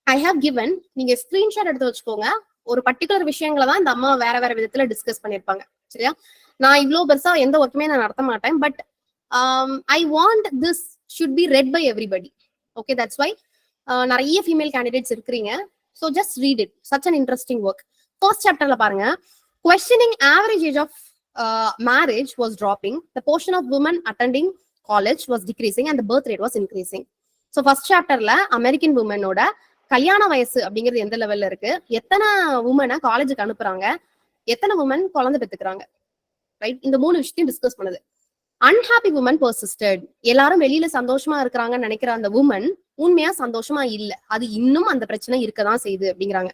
I have given, நீங்க screenshot எடுத்து வச்சுக்கோங்க. ஒரு particular விஷயங்களை தான் இந்த அம்மா வேற வேற விதத்துல டிஸ்கஸ் பண்ணிருப்பாங்க, சரியா? நான் இவ்வளவு பெருசா எந்த ஒர்க்குமே நான் நடத்த மாட்டேன், but I want this should be read by everybody. Okay, that's why நிறைய ஃபீமேல் கேண்டிடேட்ஸ் இருக்கிறீங்க. So just read it, such an interesting work. First சாப்டர்ல பாருங்க, questioning average age of marriage was dropping, the portion of women attending college was decreasing and the birth rate was increasing. So first சாப்டர்ல American உமனோட கல்யாண வயசு அப்படிங்கிறது எந்த லெவல்ல இருக்கு, எத்தனை உமனை காலேஜுக்கு அனுப்புறாங்க, எத்தனை உமன் குழந்தை பெற்றுக்கிறாங்க, ரைட்? இந்த 3 விஷயத்தையும் டிஸ்கஸ் பண்ணுது. Unhappy woman persisted. எல்லாரும் வெளியில சந்தோஷமா இருக்கிறாங்கன்னு நினைக்கிற அந்த உமன் உண்மையா சந்தோஷமா இல்ல, அது இன்னும் அந்த பிரச்சனை இருக்கதான் செய்யுது அப்படிங்கிறாங்க.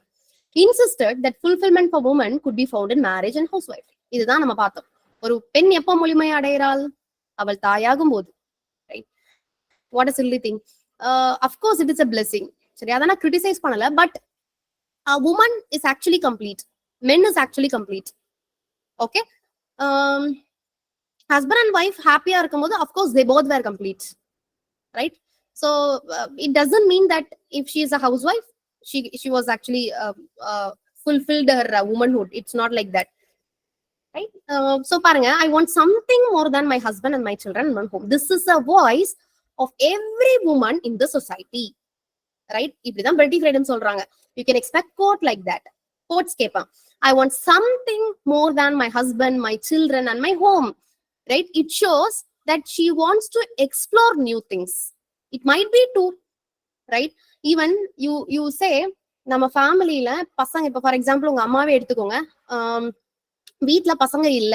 Insisted that fulfilment for women could be found in marriage and housewife. இதுதான் நம்ம பார்த்தோம். ஒரு பெண் எப்போ முழுமை அடைகிறாள்? அவள் தாயாகும் போது, right? What is silly thing? Of course it is a blessing. சரி, அதை நான் கிரிட்டிசைஸ் பண்ணல, but woman is actually complete, men is actually complete. Okay, husband and wife ஹாப்பியா இருக்கும்போது of course they both were complete, right? So it doesn't mean that if she is a housewife she was actually fulfilled her womanhood. It's not like that, right? So paranga, I want something more than my husband and my children and my home. This is a voice of every woman in the society, right? இப்படிதான் பெட்டி ஃப்ரீடன் சொல்றாங்க. You can expect quote like that. Quotes கேட்பான், I want something more than my husband, my children and my home, right? It shows that she wants to explore new things. It might be true, right? Even you say நம்ம ஃபேமிலியில பசங்க, இப்ப for example உங்க அம்மாவே எடுத்துக்கோங்க, வீட்டுல பசங்க இல்ல,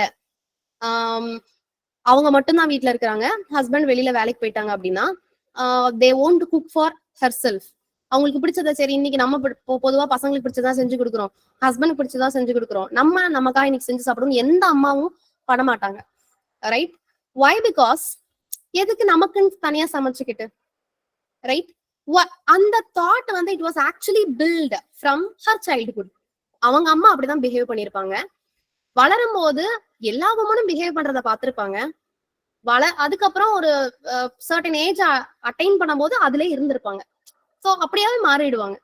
அவங்க மட்டும்தான் வீட்டுல இருக்கிறாங்க, ஹஸ்பண்ட் வெளியில வேலைக்கு போயிட்டாங்க அப்படின்னா they won't cook for herself. அவங்களுக்கு பிடிச்சதை, சரி இன்னைக்கு நம்ம பொதுவா பசங்களுக்கு பிடிச்சதா செஞ்சு கொடுக்குறோம், ஹஸ்பண்ட் பிடிச்சதா செஞ்சு கொடுக்குறோம், நமக்காக இன்னைக்கு செஞ்சு சாப்பிடணும் எந்த அம்மாவும் பண்ண மாட்டாங்க, ரைட்? Why? Because எதுக்கு நமக்குன்னு தனியா சமைச்சுக்கிட்டு, ரைட்? அந்த தாட் வந்து it was actually built from her childhood. அவங்க அம்மா அப்படிதான் பிஹேவ் பண்ணிருப்பாங்க. வளரும் போது எல்லா உமனும் பிஹேவ் பண்றத பாத்திருப்பாங்க. அதுக்கப்புறம் ஒரு சர்டன் ஏஜ் அட்டைன் பண்ணும்போது அதுல இருந்திருப்பாங்க. சோ அப்படியாவே மாறிடுவாங்க.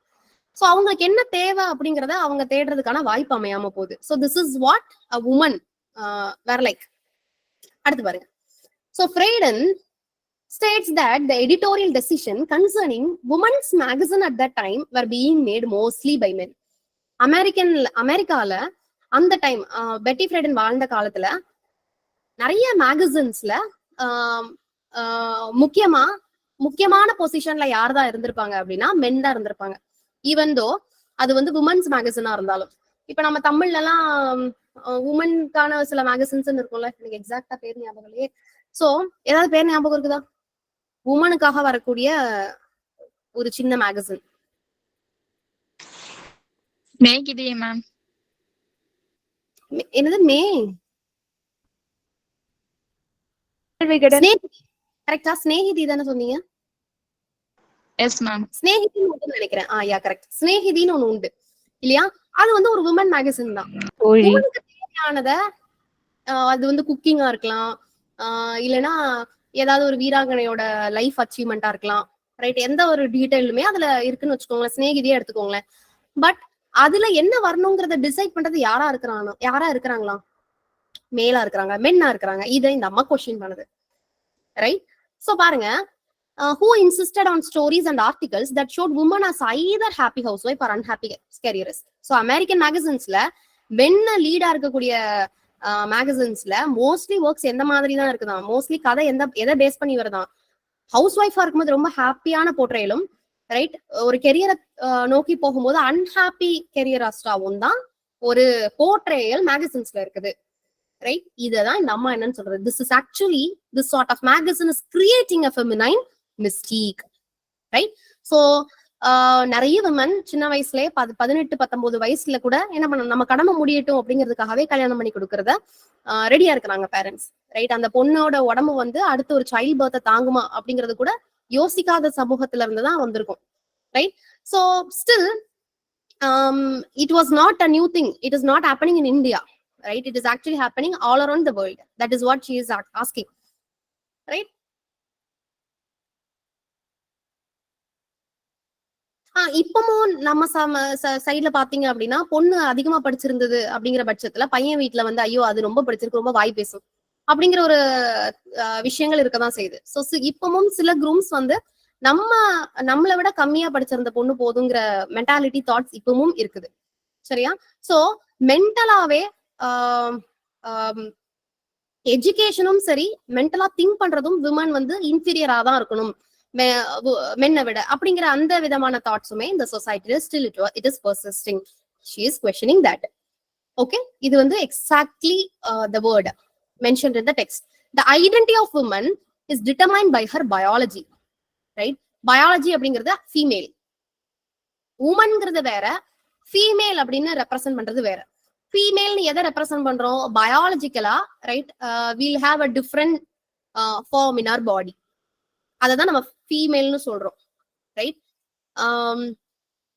சோ அவங்களுக்கு என்ன தேவை அப்படிங்கறத அவங்க தேடுறதுக்கான வாய்ப்பு அமையாம போகுது. So this is what a woman were like. அடுத்து பாருங்க. So Friedan states that the editorial decision concerning women's magazine at that time were being made mostly by men. அமெரிக்கால அந்த டைம் பெட்டி ஃப்ரீடன் வாழ்ந்த காலத்துல நிறைய மேகசின்ஸ்ல முக்கியமான பொசிஷன்ல யார் தான் இருந்திருப்பாங்க அப்படின்னா மென் தான் இருந்திருப்பாங்க. ஈவன் தோ அது வந்து உமன்ஸ் மேகசினா இருந்தாலும். இப்ப நம்ம தமிழ்ல எல்லாம் உமனுக்கான சில மேகசின்ஸ் இருக்கும்ல, எனக்கு எக்ஸாக்டா பேர் ஞாபகம் இல்லையே. சோ ஏதாவது பேர் ஞாபகம் இருக்குதா? உமனுக்காக வரக்கூடிய ஒரு சின்ன மேகசின். மேகிதே மேம். என்னது மே? விகடன். கரெக்டா? ஸ்நேகிதி தானே சொன்னீங்க? Yes ma'am. ஸ்நேகிதின்னு ஒன்று நினைக்கிறேன். Yeah correct. ஸ்நேகிதின்னு ஒண்ணு உண்டு இல்லையா? அது வந்து ஒரு உமன் மேகசின் தான். உமனுக்கு தேவையானத அது வந்து குக்கிங்கா இருக்கலாம், இல்லைன்னா ஏதாவது ஒரு வீராங்கனையோட லைஃப் அச்சீவ்மெண்டா இருக்கலாம், ரைட்? எந்த ஒரு டீடைலுமே அதுல இருக்குன்னு வச்சுக்கோங்களேன், ஸ்நேகிதியே எடுத்துக்கோங்களேன். பட் அதுல என்ன வரணுங்கிறத டிசைட் பண்றது யாரா இருக்கிறாங்களா? மேலா இருக்கிறாங்க, மென்னா இருக்கிறாங்க? இதை இந்த அம்மா கொஸ்டின் பண்ணுது, ரைட்? சோ பாருங்க, who insisted on stories and articles that showed women as either happy housewife or unhappy careerist. So American magazines-ல மென்ன லீடா இருக்கக்கூடிய மேகசின்ஸ்ல மோஸ்ட்லி ஒர்க்ஸ் எந்த மாதிரி தான் இருக்குதான், மோஸ்ட்லி கதை எதை பேஸ் பண்ணி வருதான், ஹவுஸ் ஒய்ஃபா இருக்கும்போது ரொம்ப ஹாப்பியான போர்ட்ரேலும், ரைட், ஒரு கெரியரை நோக்கி போகும்போது அன்ஹாப்பி கெரியராஸ்டாவும் தான் ஒரு போர்ட்ரேயல் மேகசின்ஸ்ல இருக்குது, ரைட்? இததான் இந்த அம்மா என்னன்னு சொல்றது, this is actually this sort of magazine is creating a feminine mystique, right? So நிறைய விமன் சின்ன வயசுல 18-19 வயசுல கூட என்ன பண்ண, நம்ம கடமை முடியட்டும் அப்படிங்கிறதுக்காகவே கல்யாணம் பண்ணி கொடுக்கறத ரெடியா இருக்கிறாங்க பேரண்ட்ஸ், ரைட்? அந்த பொண்ணோட உடம்பு வந்து அடுத்து ஒரு சைல்ட் பர்த்தை தாங்குமா அப்படிங்கிறது கூட யோசிக்காத சமூகத்துல இருந்துதான் வந்திருக்கும், right? So still it was not a new thing, it is not happening in India, right? It is actually happening all around the world. That is what she is asking, right? இப்பமும் நம்ம சைட்ல பாத்தீங்க அப்படின்னா, பொண்ணு அதிகமா படிச்சிருந்தது அப்படிங்கிற பட்சத்துல பையன் வீட்டுல வந்து ஐயோ அது ரொம்ப படிச்சிருக்கு, ரொம்ப வாய் பேசும் அப்படிங்கிற ஒரு விஷயங்கள் இருக்கதான் செய்யுது. சோ இப்பமும் சில குரூம்ஸ் வந்து நம்மளை விட கம்மியா படிச்சிருந்த பொண்ணு போதுங்கிற மென்டாலிட்டி தாட்ஸ் இப்பவும் இருக்குது, சரியா? சோ மென்டலாவே எஜுகேஷனும் சரி, மென்டலா திங்க் பண்றதும் விமன் வந்து இன்ஃபீரியரா தான் இருக்கணும் மென்னை விட அப்படிங்கிற அந்த விதமான தாட்ஸுமே இந்த சொசைட்டில still it is persisting. She is questioning that. Okay, இது வந்து exactly the word mentioned in the text. The identity of women is determined by her biology, right? Biology அப்படிங்கிறது ஃபீமேல், உமன்ங்கிறது வேற, ஃபீமேல் அப்படின்னு ரெப்ரசென்ட் பண்றது வேற. ஃபீமேல்னு எதை ரெப்ரசென்ட் பண்றோம்? பயாலஜிக்கலா, right? We'll have a different form in our body, அததான் நம்ம ஃபீமேல்னு சொல்றோம், ரைட்?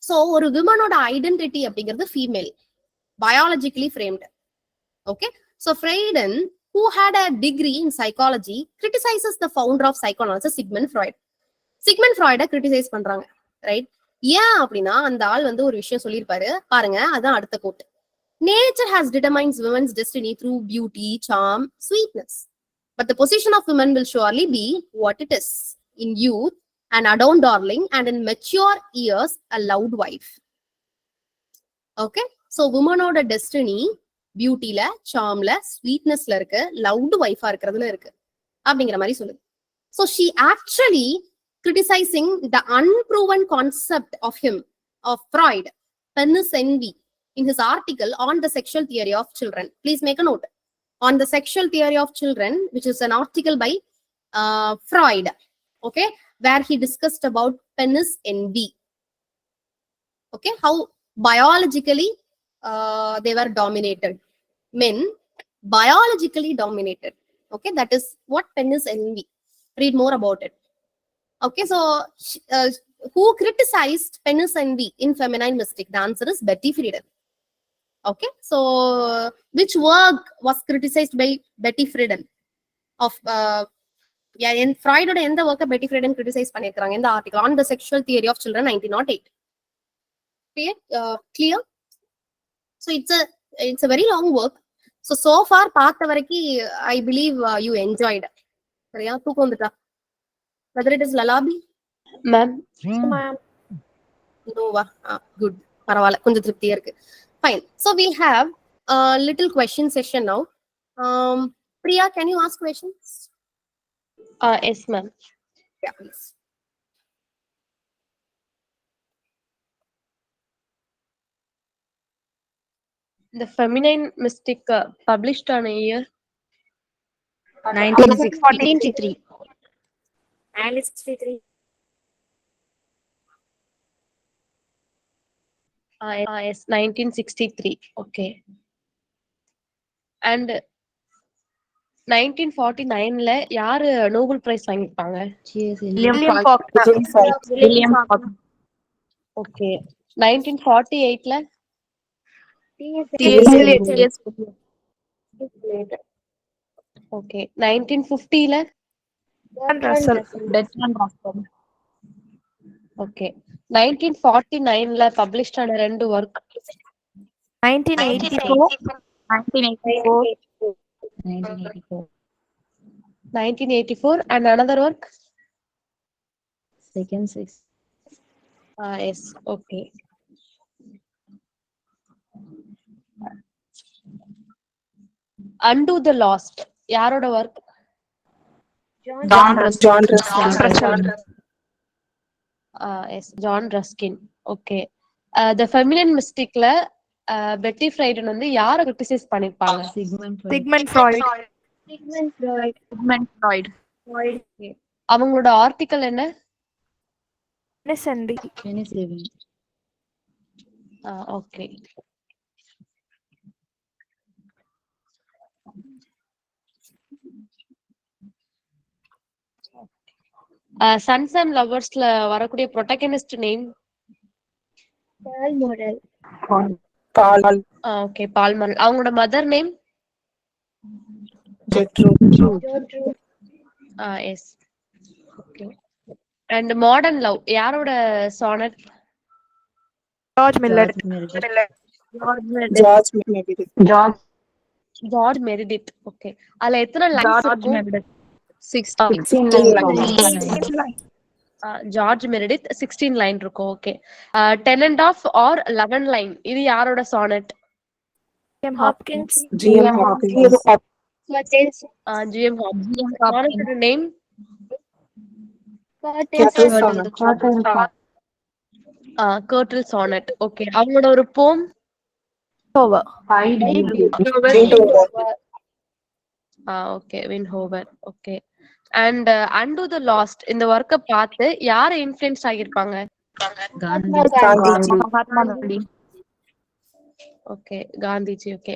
சோ ஒரு விமனோட ஐடென்டிட்டி அப்படிங்கிறது female, biologically framed. Okay, so Friedan, who had a degree in psychology, criticizes the founder of psychoanalysis, Sigmund Freud. Sigmund Freud criticise பண்றாங்க, right? ஏன் அப்படின்னா அந்த ஆள் வந்து ஒரு விஷயம் சொல்லியிருப்பாரு பாருங்க, அதான் அடுத்த code. Nature has determined women's destiny through beauty, charm, sweetness. But the position of women will surely be what it is. In youth, an adorned darling, and in mature years, a loud wife. Okay? So, woman-oda destiny, beauty-la, charm-la, sweetness-la irukku, loud wife-a irukradhula irukku. அப்படிங்கிற மாதிரி சொல்லுது. So, she actually criticizing the unproven concept of him, of Freud, penis envy, in his article on the sexual theory of children. Please make a note. On the sexual theory of children, which is an article by Freud, okay, where he discussed about penis envy. Okay, how biologically they were dominated. Men biologically dominated. Okay, that is what penis envy. Read more about it. Okay, so who criticized penis envy in Feminine Mystic? The answer is Betty Friedan. Okay, so which work was criticized by Betty Friedan? Of in Freud oda endha work Betty Friedan criticize பண்ணிருக்காங்க இந்த article on the sexual theory of children 1908. Clear? So it's a very long work. So far பார்த்த வரைக்கும் I believe you enjoyed. சரியா? தூக்கம் வந்துட்டா? Whether it is Lalabi? Ma'am. Nova. Good. பரவாயில்ல, கொஞ்சம் திருப்தியா இருக்கு. Fine. So we have a little question session now. Priya, can you ask questions? Yes, ma'am. Yeah, please. The feminine mystic published on a year. 1963. 1963. Yes, 1963. Okay. And 1949ல யாரு Nobel prize வாங்கிருப்பாங்க? William Faulkner. William Faulkner. Okay. 1948ல T.S. Eliot. Okay. 1950ல Bertrand Russell. Okay. 1949ல published ஆன ரெண்டு work. 1984. 1984. 1984 and another work. Second six. Yes, okay. Undo the Lost. யாரோட work? John Ruskin. Yes, John Ruskin. Okay. The feminine mysticல பெட்டி ஃப்ரைடன் வந்து யார criticise பண்ணிருப்பாங்க? Sigmund Freud. Sigmund Freud. அவங்களோட ஆர்டிகல் என்ன? Penicillin. ஓகே. சன்ஸ் அண்ட் லவர்ஸ்ல வரக்கூடிய ப்ரொட்டகனிஸ்ட் நேம்? Okay, Palmer. அவங்களோட mother name? Yes. Okay. And modern love யாரோட sonnet? George Miller. George Meredith. Okay. அதுல எத்தனை லைன்ஸ் இருக்கும்? 16 ஜார்ஜ் மெரிடித் 16 லைன் இருக்கும். Okay. Ten and half or 11 line இது யாரோட சானட்? Hopkins. GM Hopkins. சானட்டோட நேம்? Curtal sonnet. ஓகே. அவங்களோட ஒரு poem? Okay, Windhover. Okay. And and the last இந்த ஒர்க்க பார்த்து யாரை இன்ஃப்ளூயன்ஸ் ஆகியிருப்பாங்க? Okay, Gandhiji. Okay.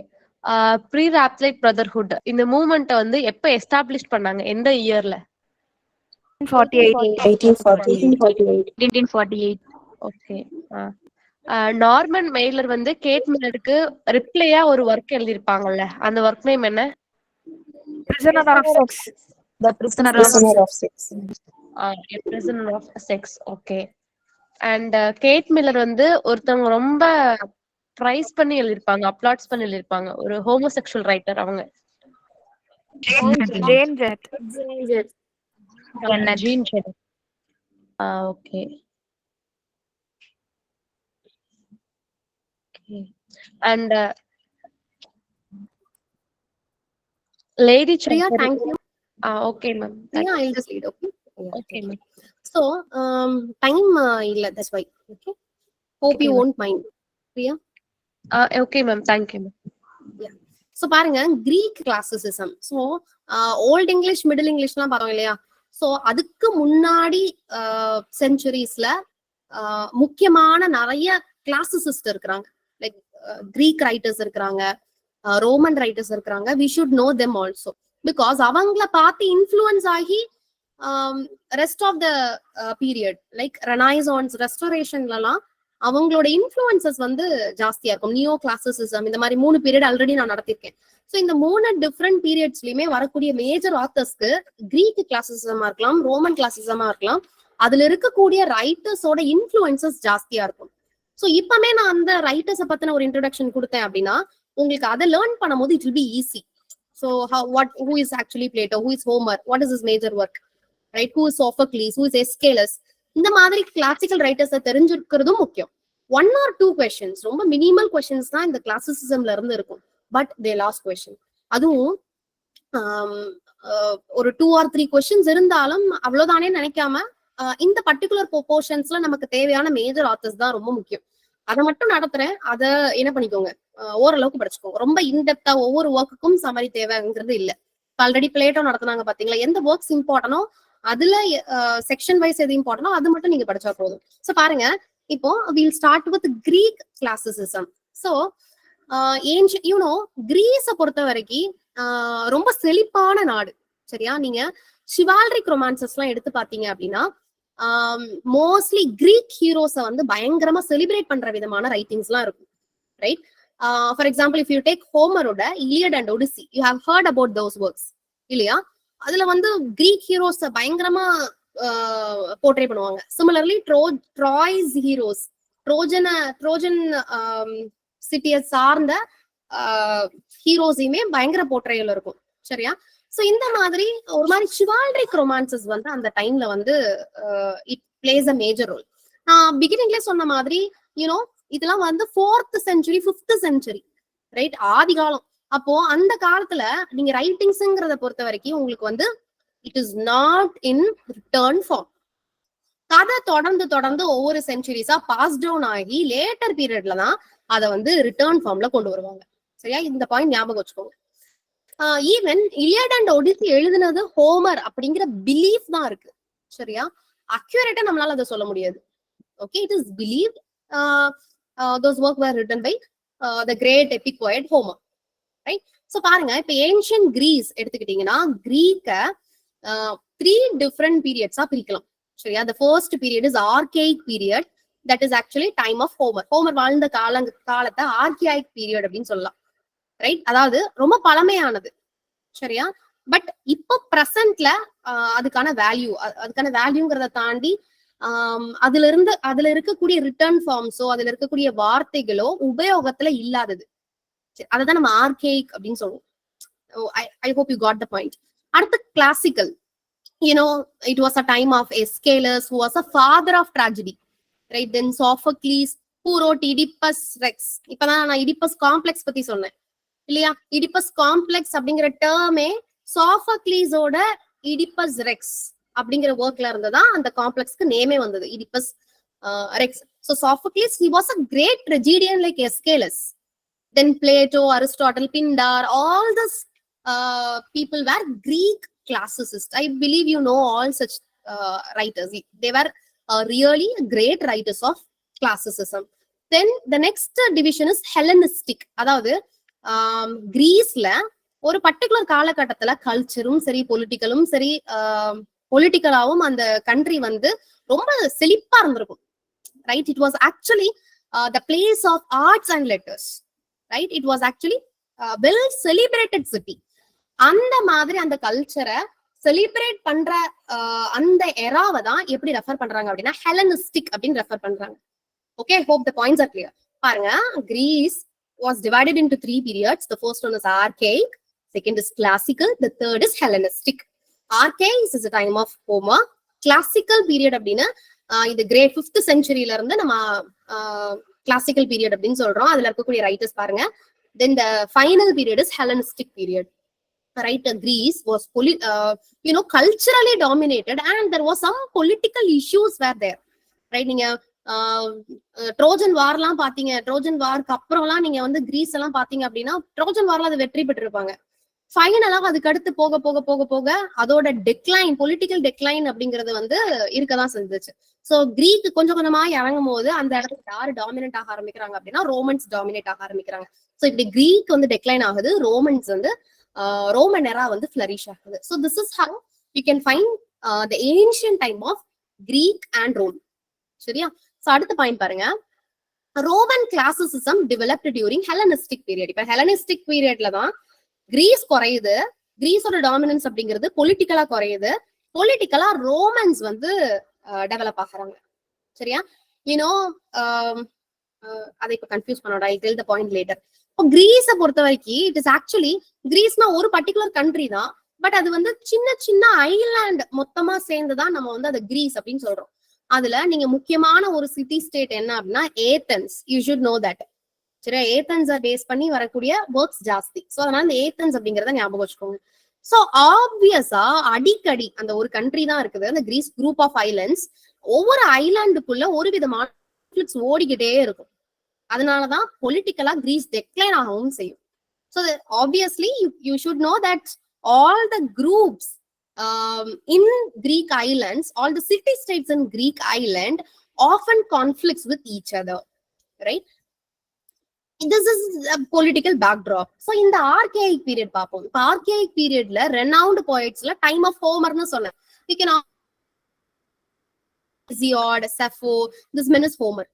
Pre Raphaelite brotherhood இந்த மூவ்மெண்ட் வந்து எப்ப எஸ்டாப்ளிஷ் பண்ணாங்க? எந்த இயர்ல? 1848. ஓகே. நார்மன் மெய்லர் வந்து கேட் மில்லருக்கு ரிப்ளையா ஒரு ஒர்க் எழுதிருப்பாங்கல்ல, அந்த ஒர்க் நேம் என்ன? Prisoner of Sex. The Prisoner of Sex. A Prisoner of Sex. Okay. And Kate Miller வந்து ஒருத்தவங்க ரொம்ப பிரைஸ் பண்ணி எழுதிருப்பாங்க, அப்ளாட்ஸ் பண்ணி எழுதிருப்பாங்க, ஒரு ஹோமோசெக்சுவல் ரைட்டர். அவங்க Jane Jett. Jean Jett. Okay. And lady Priya, thank you. Okay ma'am. Priya, I'll just read, okay? Okay ma'am. So, time illa, that's why. Okay. Hope you won't mind. Priya? Okay ma'am, thank you ma'am. So பாருங்க, Greek classicism. So old English, middle இங்கிலீஷ்லாம் பார்த்தோம் இல்லையா? So அதுக்கு முன்னாடி செஞ்சுரிஸ்ல முக்கியமான நிறைய classicist இருக்கிறாங்க. Like Greek writers இருக்கிறாங்க, ரோமன் ரைட்டர்ஸ் இருக்கிறாங்க. We should know them also, because அவங்கள பார்த்து இன்ஃப்ளூயன்ஸ் ஆகி rest of the period like Renaissance, ரெஸ்டோரேஷன்லாம் அவங்களோட இன்ஃப்ளூயன்சஸ் வந்து ஜாஸ்தியா இருக்கும். நியோ கிளாசிசிசம், இந்த மாதிரி 3 பீரியட் ஆல்ரெடி நான் நடத்திருக்கேன். ஸோ இந்த 3 டிஃப்ரெண்ட் பீரியட்ஸ்லயுமே வரக்கூடிய மேஜர் ஆத்தர்ஸ்க்கு கிரீக் கிளாசிசிசமா இருக்கலாம், ரோமன் கிளாசிசிசமா இருக்கலாம், அதுல இருக்கக்கூடிய ரைட்டர்ஸோட இன்ஃப்ளூயன்சஸ் ஜாஸ்தியா இருக்கும். ஸோ இப்பமே நான் அந்த ரைட்டர்ஸை பத்தின ஒரு இன்ட்ரோடக்ஷன் கொடுத்தேன் அப்படின்னா உங்களுக்கு அதை லேர்ன் பண்ணும்போது it will be easy. So who is actually Plato, who is Homer, what is his major work, right? Who is Sophocles, who is Aeschylus, இந்த மாதிரி கிளாசிக்கல் ரைட்டர்ஸை தெரிஞ்சிருக்கிறதும் முக்கியம். 1 or 2 questions, ரொம்ப மினிமல் கொஸ்டின்ஸ் தான் இந்த கிளாசிசிசம்ல இருந்து இருக்கும். பட் தே லாஸ்ட் கொஸ்டின், அதுவும் ஒரு 2 or 3 கொஸ்டின்ஸ் இருந்தாலும் அவ்வளவுதானே நினைக்காம இந்த பர்டிகுலர் போர்ஷன்ஸ்ல நமக்கு தேவையான மேஜர் ஆத்தர்ஸ் தான் ரொம்ப முக்கியம். அதை மட்டும் நடத்துறேன், அதை என்ன பண்ணிக்கோங்க, ஓரளவுக்கு படிச்சுக்கோங்க. ரொம்ப இன்டெப்தா ஒவ்வொரு ஒர்க்குக்கும் சமரி தேவைங்கிறது இல்ல. ஆல்ரெடி பிளேட்டோ நடத்துனாங்க பாத்தீங்களா, எந்த ஒர்க்ஸ் இம்பார்ட்டனோ அதுல செக்ஷன் வைஸ் எது இம்பார்ட்டனோ அது மட்டும் நீங்க படிச்சா போதும். சோ பாருங்க, இப்போ will start with Greek classicism. So you know கிரீஸை பொறுத்த வரைக்கும் ரொம்ப செழிப்பான நாடு. சரியா? நீங்க சிவால்ரிக் ரொமான்சஸ் எல்லாம் எடுத்து பாத்தீங்க அப்படின்னா மோஸ்ட்லி கிரீக் ஹீரோஸை வந்து பயங்கரமா செலிப்ரேட் பண்ற விதமான ரைட்டிங்ஸ் எல்லாம் இருக்கும். Right? For example, if you take ஹோமரோட Iliad and Odyssey, you have heard about those works இல்லையா? அதுல வந்து கிரீக் ஹீரோஸ் பயங்கரமா போர்ட்ரே பண்ணுவாங்க. சிமிலர்லி ட்ராய்ஸ் ஹீரோஸ், ட்ரோஜன் சிட்டியை சார்ந்த ஹீரோஸையுமே பயங்கர போர்ட்ரேயல் இருக்கும். சரியா? சோ இந்த மாதிரி ஒரு மாதிரி சிவால்ரிக் ரொமான்சஸ் வந்து அந்த டைம்ல வந்து it plays a major role. நான் பிகினிங்ல சொன்ன மாதிரி யூனோ இதெல்லாம் வந்து 4th century 5th century, right? ஆதி காலம். அப்போ அந்த காலத்துல நீங்க ரைட்டிங்ஸ்ங்கிறத பொறுத்த வரைக்கும் உங்களுக்கு வந்து it is not in return form. கதை தொடர்ந்து ஒவ்வொரு சென்ச்சுரிஸா பாஸ் டவுன் ஆகி லேட்டர் பீரியட்ல தான் அதை வந்து ரிட்டர்ன் ஃபார்ம்ல கொண்டு வருவாங்க. சரியா? இந்த பாயிண்ட் ஞாபகம் வச்சுக்கோங்க. ஈவன் இலியட் அண்ட் ஒடிசி எழுதுனது ஹோமர் அப்படிங்கிற பிலீஃப் தான் இருக்கு. சரியா? அக்யூரேட்டா நம்மளால அதை சொல்ல முடியாது. Okay, it is believe those work were written by the great epic poet Homer, right? So பாருங்க, இப்ப ஏன்ஷியன்ட் கிரீஸ் எடுத்துக்கிட்டீங்கன்னா கிரீக்க 3 different periods பிரிக்கலாம். சரியா? the first period is archaic period, that is actually time of Homer. Homer வாழ்ந்த காலத்தை archaic period அப்படின்னு சொல்லலாம். Right? அதாவது ரொம்ப பழமையானது. சரியா? பட் இப்போ பிரசன்ட்ல அதுக்கான வேல்யூங்கிறத தாண்டி அதுல இருக்கக்கூடிய ரிட்டர்ன் ஃபார்ம்ஸோ அதுல இருக்கக்கூடிய வார்த்தைகளோ உபயோகத்துல இல்லாதது. அததான் நம்ம ஆர்கேயிக் அப்படின்னு சொல்லுவோம். I hope you got the point. அடுத்து classical. it was a time of Aeschylus, who was a father of tragedy, right? Then Sophocles, who wrote Oedipus Rex. இப்பதான் நான் இடிப்பஸ் காம்ப்ளெக்ஸ் பத்தி சொன்னேன் இல்லையா? இடிப்பஸ் காம்ப்ளெக்ஸ் அப்படிங்கிற டேர்மே சாஃபக்லீஸோட Oedipus Rex அப்படிங்கிற ஒர்க்ல இருந்துதான் அந்த காம்ப்ளெக்ஸ்க்கு நேமே வந்தது, Oedipus Rex. So Sophocles, he was a great tragedian like Aeschylus. Then Plato, Aristotle, Pindar, all these people were Greek classicists. I believe you know all such writers. They were really great writers of classicism. Then the next division is Hellenistic. அதாவது கிரீஸ்ல ஒரு particular காலகட்டத்துல கல்ச்சரும் சரி பொலிட்டிக்கலும் சரி பொலிட்டிக்கலாவும் அந்த country வந்து ரொம்ப செழிப்பா இருந்திருக்கும். Right? It was actually the place of arts and letters. Right? It was actually well celebrated city. அந்த மாதிரி அந்த கல்ச்சரை செலிப்ரேட் பண்ற அந்த எராவை தான் எப்படி ரெஃபர் பண்றாங்க அப்படின்னா ஹெலனிஸ்டிக் அப்படின்னு ரெஃபர் பண்றாங்க. Okay, hope the points R clear. பாருங்க, Greece was divided into 3 periods. The first one is archaic, second is classical, the third is Hellenistic. Archaic is the time of Homer. Classical period அப்படின்னா இந்த great 5th centuryல இருந்து நம்ம classical period அப்படின்னு சொல்றோம். அதுல இருக்கக்கூடிய writers பாருங்க. Then the final period is Hellenistic period. Right? Greece was culturally dominated and there was some political issues were there. Right? நீங்க ட்ரோஜன் வார்லாம் பாத்தீங்க, ட்ரோஜன் வார்க்கு அப்புறம்லாம் நீங்க வந்து கிரீஸ் எல்லாம் பாத்தீங்க அப்படின்னா ட்ரோஜன் வார்ல அது வெற்றி பெற்றிருப்பாங்க. ஃபைனலா அதுக்கு அடுத்து போக போக போக போக அதோட டெக்லைன், பொலிட்டிக்கல் டெக்லைன் அப்படிங்கிறது வந்து இருக்கதான் செஞ்சுச்சு. சோ கிரீக் கொஞ்சம் கொஞ்சமா இறங்கும் போது அந்த இடத்துல யாரு டாமினேட் ஆக ஆரம்பிக்கிறாங்க அப்படின்னா ரோமன்ஸ் டாமினேட் ஆக ஆரம்பிக்கிறாங்க. சோ இப்படி கிரீக் வந்து டெக்லைன் ஆகுது, ரோமன்ஸ் வந்து ரோமன் எரா வந்து ஃபிளரிஷ் ஆகுது. So this is how you can find the ancient time of Greek and Rome. சரியா? சோ அடுத்த பாயிண்ட் பாருங்க, Roman classicism developed during Hellenistic period. இப்ப ஹெலனிஸ்டிக் பீரியட்ல தான் கிரீஸ் குறையுது, கிரீஸோட டாமினன்ஸ் அப்படிங்கிறது பொலிட்டிக்கலா குறையுது, பொலிட்டிக்கலா ரோமன்ஸ் வந்து டெவலப் ஆகுறாங்க. சரியா? அதை இப்ப கன்ஃபியூஸ் பண்ணோட, I tell the point later. இப்போ கிரீஸை பொறுத்த வரைக்கும் இட் இஸ் ஆக்சுவலி, கிரீஸ்னா ஒரு பர்டிகுலர் கண்ட்ரி தான், பட் அது வந்து சின்ன சின்ன ஐலாண்ட் மொத்தமா சேர்ந்துதான் நம்ம வந்து அதை கிரீஸ் அப்படின்னு சொல்றோம். அதுல நீங்க முக்கியமான ஒரு சிட்டி ஸ்டேட் என்ன அப்படின்னா Athens. You should know that. சரியா? ஏத்தன்ஸை பேஸ் பண்ணி வரக்கூடிய ஒர்க்ஸ் ஜாஸ்தி. சோ அதனால இந்த ஏத்தன்ஸ் அப்படிங்கறத ஞாபகம் வச்சுக்கோங்க. சோ ஆப்வியஸா அடிக்கடி அந்த ஒரு கண்ட்ரி தான் இருக்குது, அந்த கிரீஸ் குரூப் ஆஃப் ஐலாண்ட்ஸ். ஒவ்வொரு ஐலாண்டுக்குள்ள ஒரு விதமான ஓடிக்கிட்டே இருக்கும். அதனாலதான் பொலிட்டிக்கலா கிரீஸ் டெக்ளைன் ஆகவும் செய்யும். So obviously you should know that all the groups in Greek islands, all the city states in Greek island often conflicts with each other, right? This is a political backdrop. So in the archaic period பாப்போம். இப்ப archaic periodல renowned poetsல time of Homerன்னு சொன்னேன். We can Hesiod, Sappho, this man is Homer.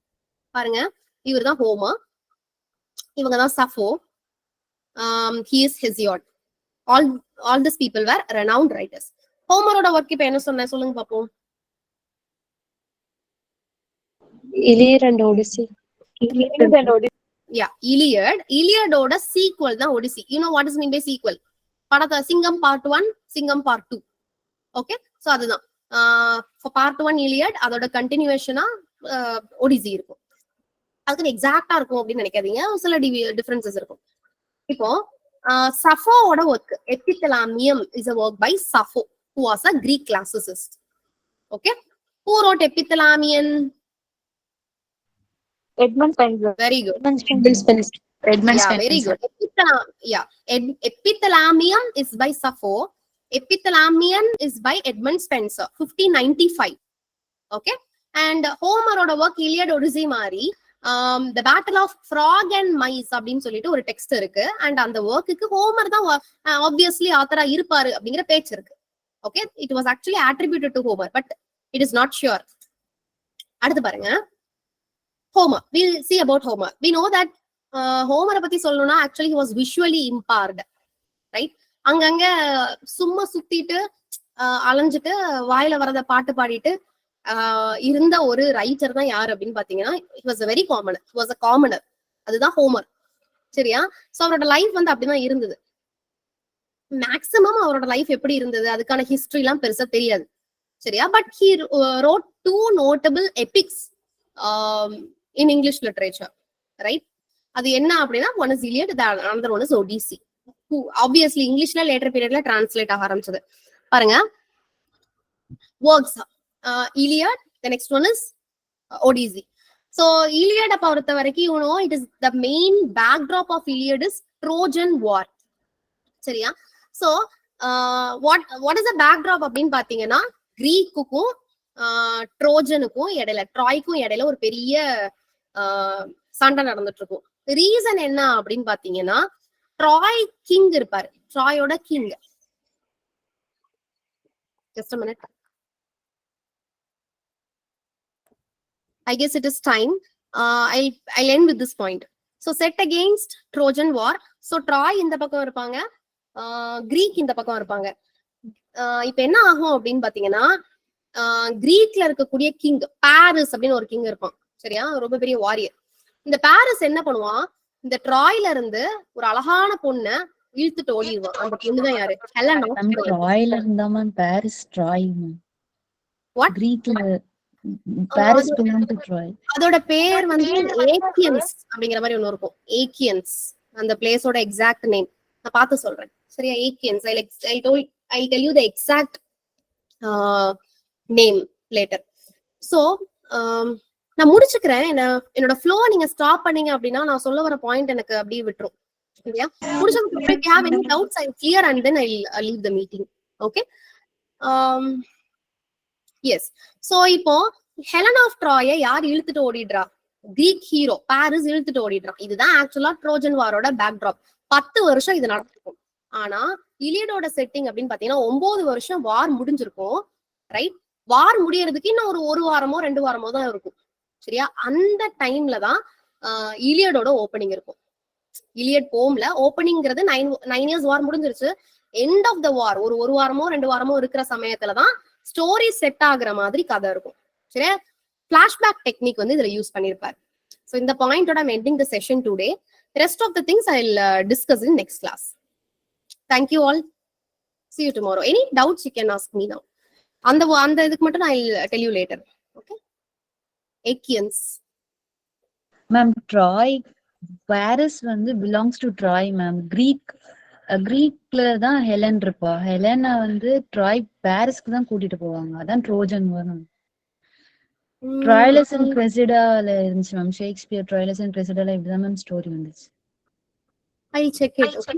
பாருங்க, இவர்தான் Homer, இவங்கதான் Sappho, he is Hesiod. All these people were renowned writers. Homerோட work இப்ப என்ன சொன்ன சொல்லுங்க பாப்போம். Iliad and Odyssey. Yeah, Iliadோட sequel தான் Odyssey. You know what is mean by sequel? படத்தை சிங்கம் part 1, சிங்கம் part 2. ஓகே, சோ அதுதான் for part 1 Iliad, அதோட கண்டினியூவேஷனா Odyssey இருக்கும். அதுக்கு எக்ஸாக்ட்டா இருக்கும் அப்படின்னு நினைக்காதீங்க, சில டிஃபரன்சஸ் இருக்கும். இப்போ Sapphoவோட work Epithalamium is a work by Sappho, who was a Greek classicist. Okay, who wrote Epithalamium? Edmund Spenser. Very good. Edmund Spenser. Yeah, very good. Epithalamium is by Sappho. Epithalamium is by Edmund Spenser, 1595. Okay, and Homerோட work Iliad, Odyssey மாதிரி the battle of frog and mice அப்படின்னு சொல்லிட்டு ஒரு text இருக்கு. And அந்த ஒர்க்குக்கு Homer தான் obviously ஆத்தரா இருப்பாரு அப்படிங்கிற பேச்சு இருக்கு. Okay, it was actually attributed to Homer, but it is not sure. அடுத்து பாருங்க, Homer. We'll see about Homer. We know that Homer பத்தி சொல்லணும்னா actually he was visually impaired, right? அங்கங்க சும்மா சுத்திட்டு அலைஞ்சிட்டு வாயில வரத பாட்டு பாடிட்டு இருந்த ஒரு ரைட்டர் தான் யாரு அப்படின்னு பாத்தீங்கன்னா, he was a very commoner. He was a commoner. அதுதான் ஹோமர். சரியா? சோ அவரோட லைஃப் வந்து அப்படிதான் இருந்தது. மேக்சிமம் அவரோட லைஃப் எப்படி இருந்தது அதுக்கான ஹிஸ்டரி எல்லாம் பெருசா தெரியாது. சரியா? But he wrote 2 notable epics in English literature, right? அது என்ன அப்படின்னா, one is Iliad, the another one is Odyssey. Obviously இங்கிலீஷ்ல லேட்டர் பீரியட்ல டிரான்ஸ்லேட் ஆக ஆரம்பிச்சது. பாருங்க, works Iliad, the next one is Odyssey. So Iliad பொறுத்த வரைக்கும் you know it is the main backdrop of Iliad is Trojan War. சரியா? So what is the backdrop அப்படின்னு பாத்தீங்கன்னா, கிரீக்குக்கும் ட்ரோஜனுக்கும் இடையில, ட்ராய்க்கும் இடையில ஒரு பெரிய சண்டை நடந்துட்டு இருக்கும். ரீசன் என்ன அப்படின்னு பாத்தீங்கன்னா, ட்ராய் கிங் இருப்பாரு, ட்ராயோட king. Just a minute, I guess it is time. I'll end with this point. So set against Trojan War. So Troy இந்த பக்கம் இருப்பாங்க, கிரீக் இந்த பக்கம் இருப்பாங்க. இப்ப என்ன ஆகும் அப்படின்னு பாத்தீங்கன்னா, கிரீக்ல இருக்கக்கூடிய கிங் பாரிஸ் அப்படின்னு ஒரு கிங் இருப்பான். சரியா? ரொம்ப பெரிய வாரியர். இந்த பாரிஸ் என்ன பண்ணுவான், இந்த ட்ராய்ல இருந்து ஒரு அழகான பொண்ணை இழுத்துட்டு ஓடிடுவான். அந்த பொண்ணுதான் யாரு? ஹெலனா. ட்ராய்ல இருந்தாம பாரிஸ் ட்ராய். வாட்? கிரீக்ல பாரிஸ் belong to Troy. அதோட பேர் வந்து ஏக்கியன்ஸ் அப்படிங்கிற மாதிரி ஒண்ணு இருக்கும். ஏக்கியன்ஸ் அந்த பிளேஸோட எக்ஸாக்ட் நேம் நான் பார்த்து சொல்றேன். சரியா? ஏக்கியன்ஸ். I'll tell you the exact name later. So நான் முடிச்சுக்கிறேன். என்னோட ஃப்ளோ நீங்க ஸ்டாப் பண்ணீங்க அப்படின்னா நான் சொல்ல வர பாயிண்ட் எனக்கு அப்படியே விட்டுரும். சரியா? முடிச்சதுக்கு if you have any doubts I'll clear and then I'll leave the meeting. Okay? Yes. So இப்போ ஹெலன் ஆஃப் ட்ராயை யார் இழுத்துட்டு ஓடிடுறா? கிரீக் ஹீரோ பாரிஸ் இழுத்துட்டு ஓடிடுறான். இதுதான் ஆக்சுவலா ட்ரோஜன் வாரோட பேக்ட்ராப். 10 வருஷம் இது நடந்திருக்கும். ஆனா இலியடோட செட்டிங் அப்படின்னு பாத்தீங்கன்னா 9 வருஷம் வார் முடிஞ்சிருக்கும். ரைட்? வார் முடியறதுக்கு இன்னும் ஒரு வாரமோ 2 வாரமோ தான் இருக்கும். சரியா? அந்த டைம்ல தான் இலியடோட ஓப்பனிங் இருக்கும். இலியட் போம்ல ஓப்பனிங்கிறது 9 இயர்ஸ் வார் முடிஞ்சிருச்சு. எண்ட் ஆஃப் த வார் ஒரு வாரமோ 2 வாரமோ இருக்கிற சமயத்துலதான் ஸ்டோரி செட் ஆகுற மாதிரி கதை இருக்கும். சரியா? பிளாஷ்பேக் டெக்னிக் வந்து இதுல யூஸ் பண்ணிருப்பாரு. So இந்த பாயிண்டோட I'm ending the session today. The rest of the things I'll discuss in next class. Thank you all. See you tomorrow. Any doubts you can ask me now. அந்த இதுக்கு மட்டும் I'll tell you later. Okay? Achaeans. Ma'am Troy Paris வந்து belongs to Troy ma'am. கிரீக்ல தான் Helen இருப்பா. ஹெலனை வந்து TRAI பாரிஸ்க்கு தான் கூட்டிட்டு போவாங்க. அதான் ட்ரோஜன் வரும். ட்ராய்லஸ் அண்ட் கிரெசிடால இருந்துச்சு மேம். ஷேக்ஸ்பியர் ட்ராய்லஸ் அண்ட் கிரெசிடால இப்படிதான் மேம் ஸ்டோரி வந்துச்சு. ஐ செக் இட்.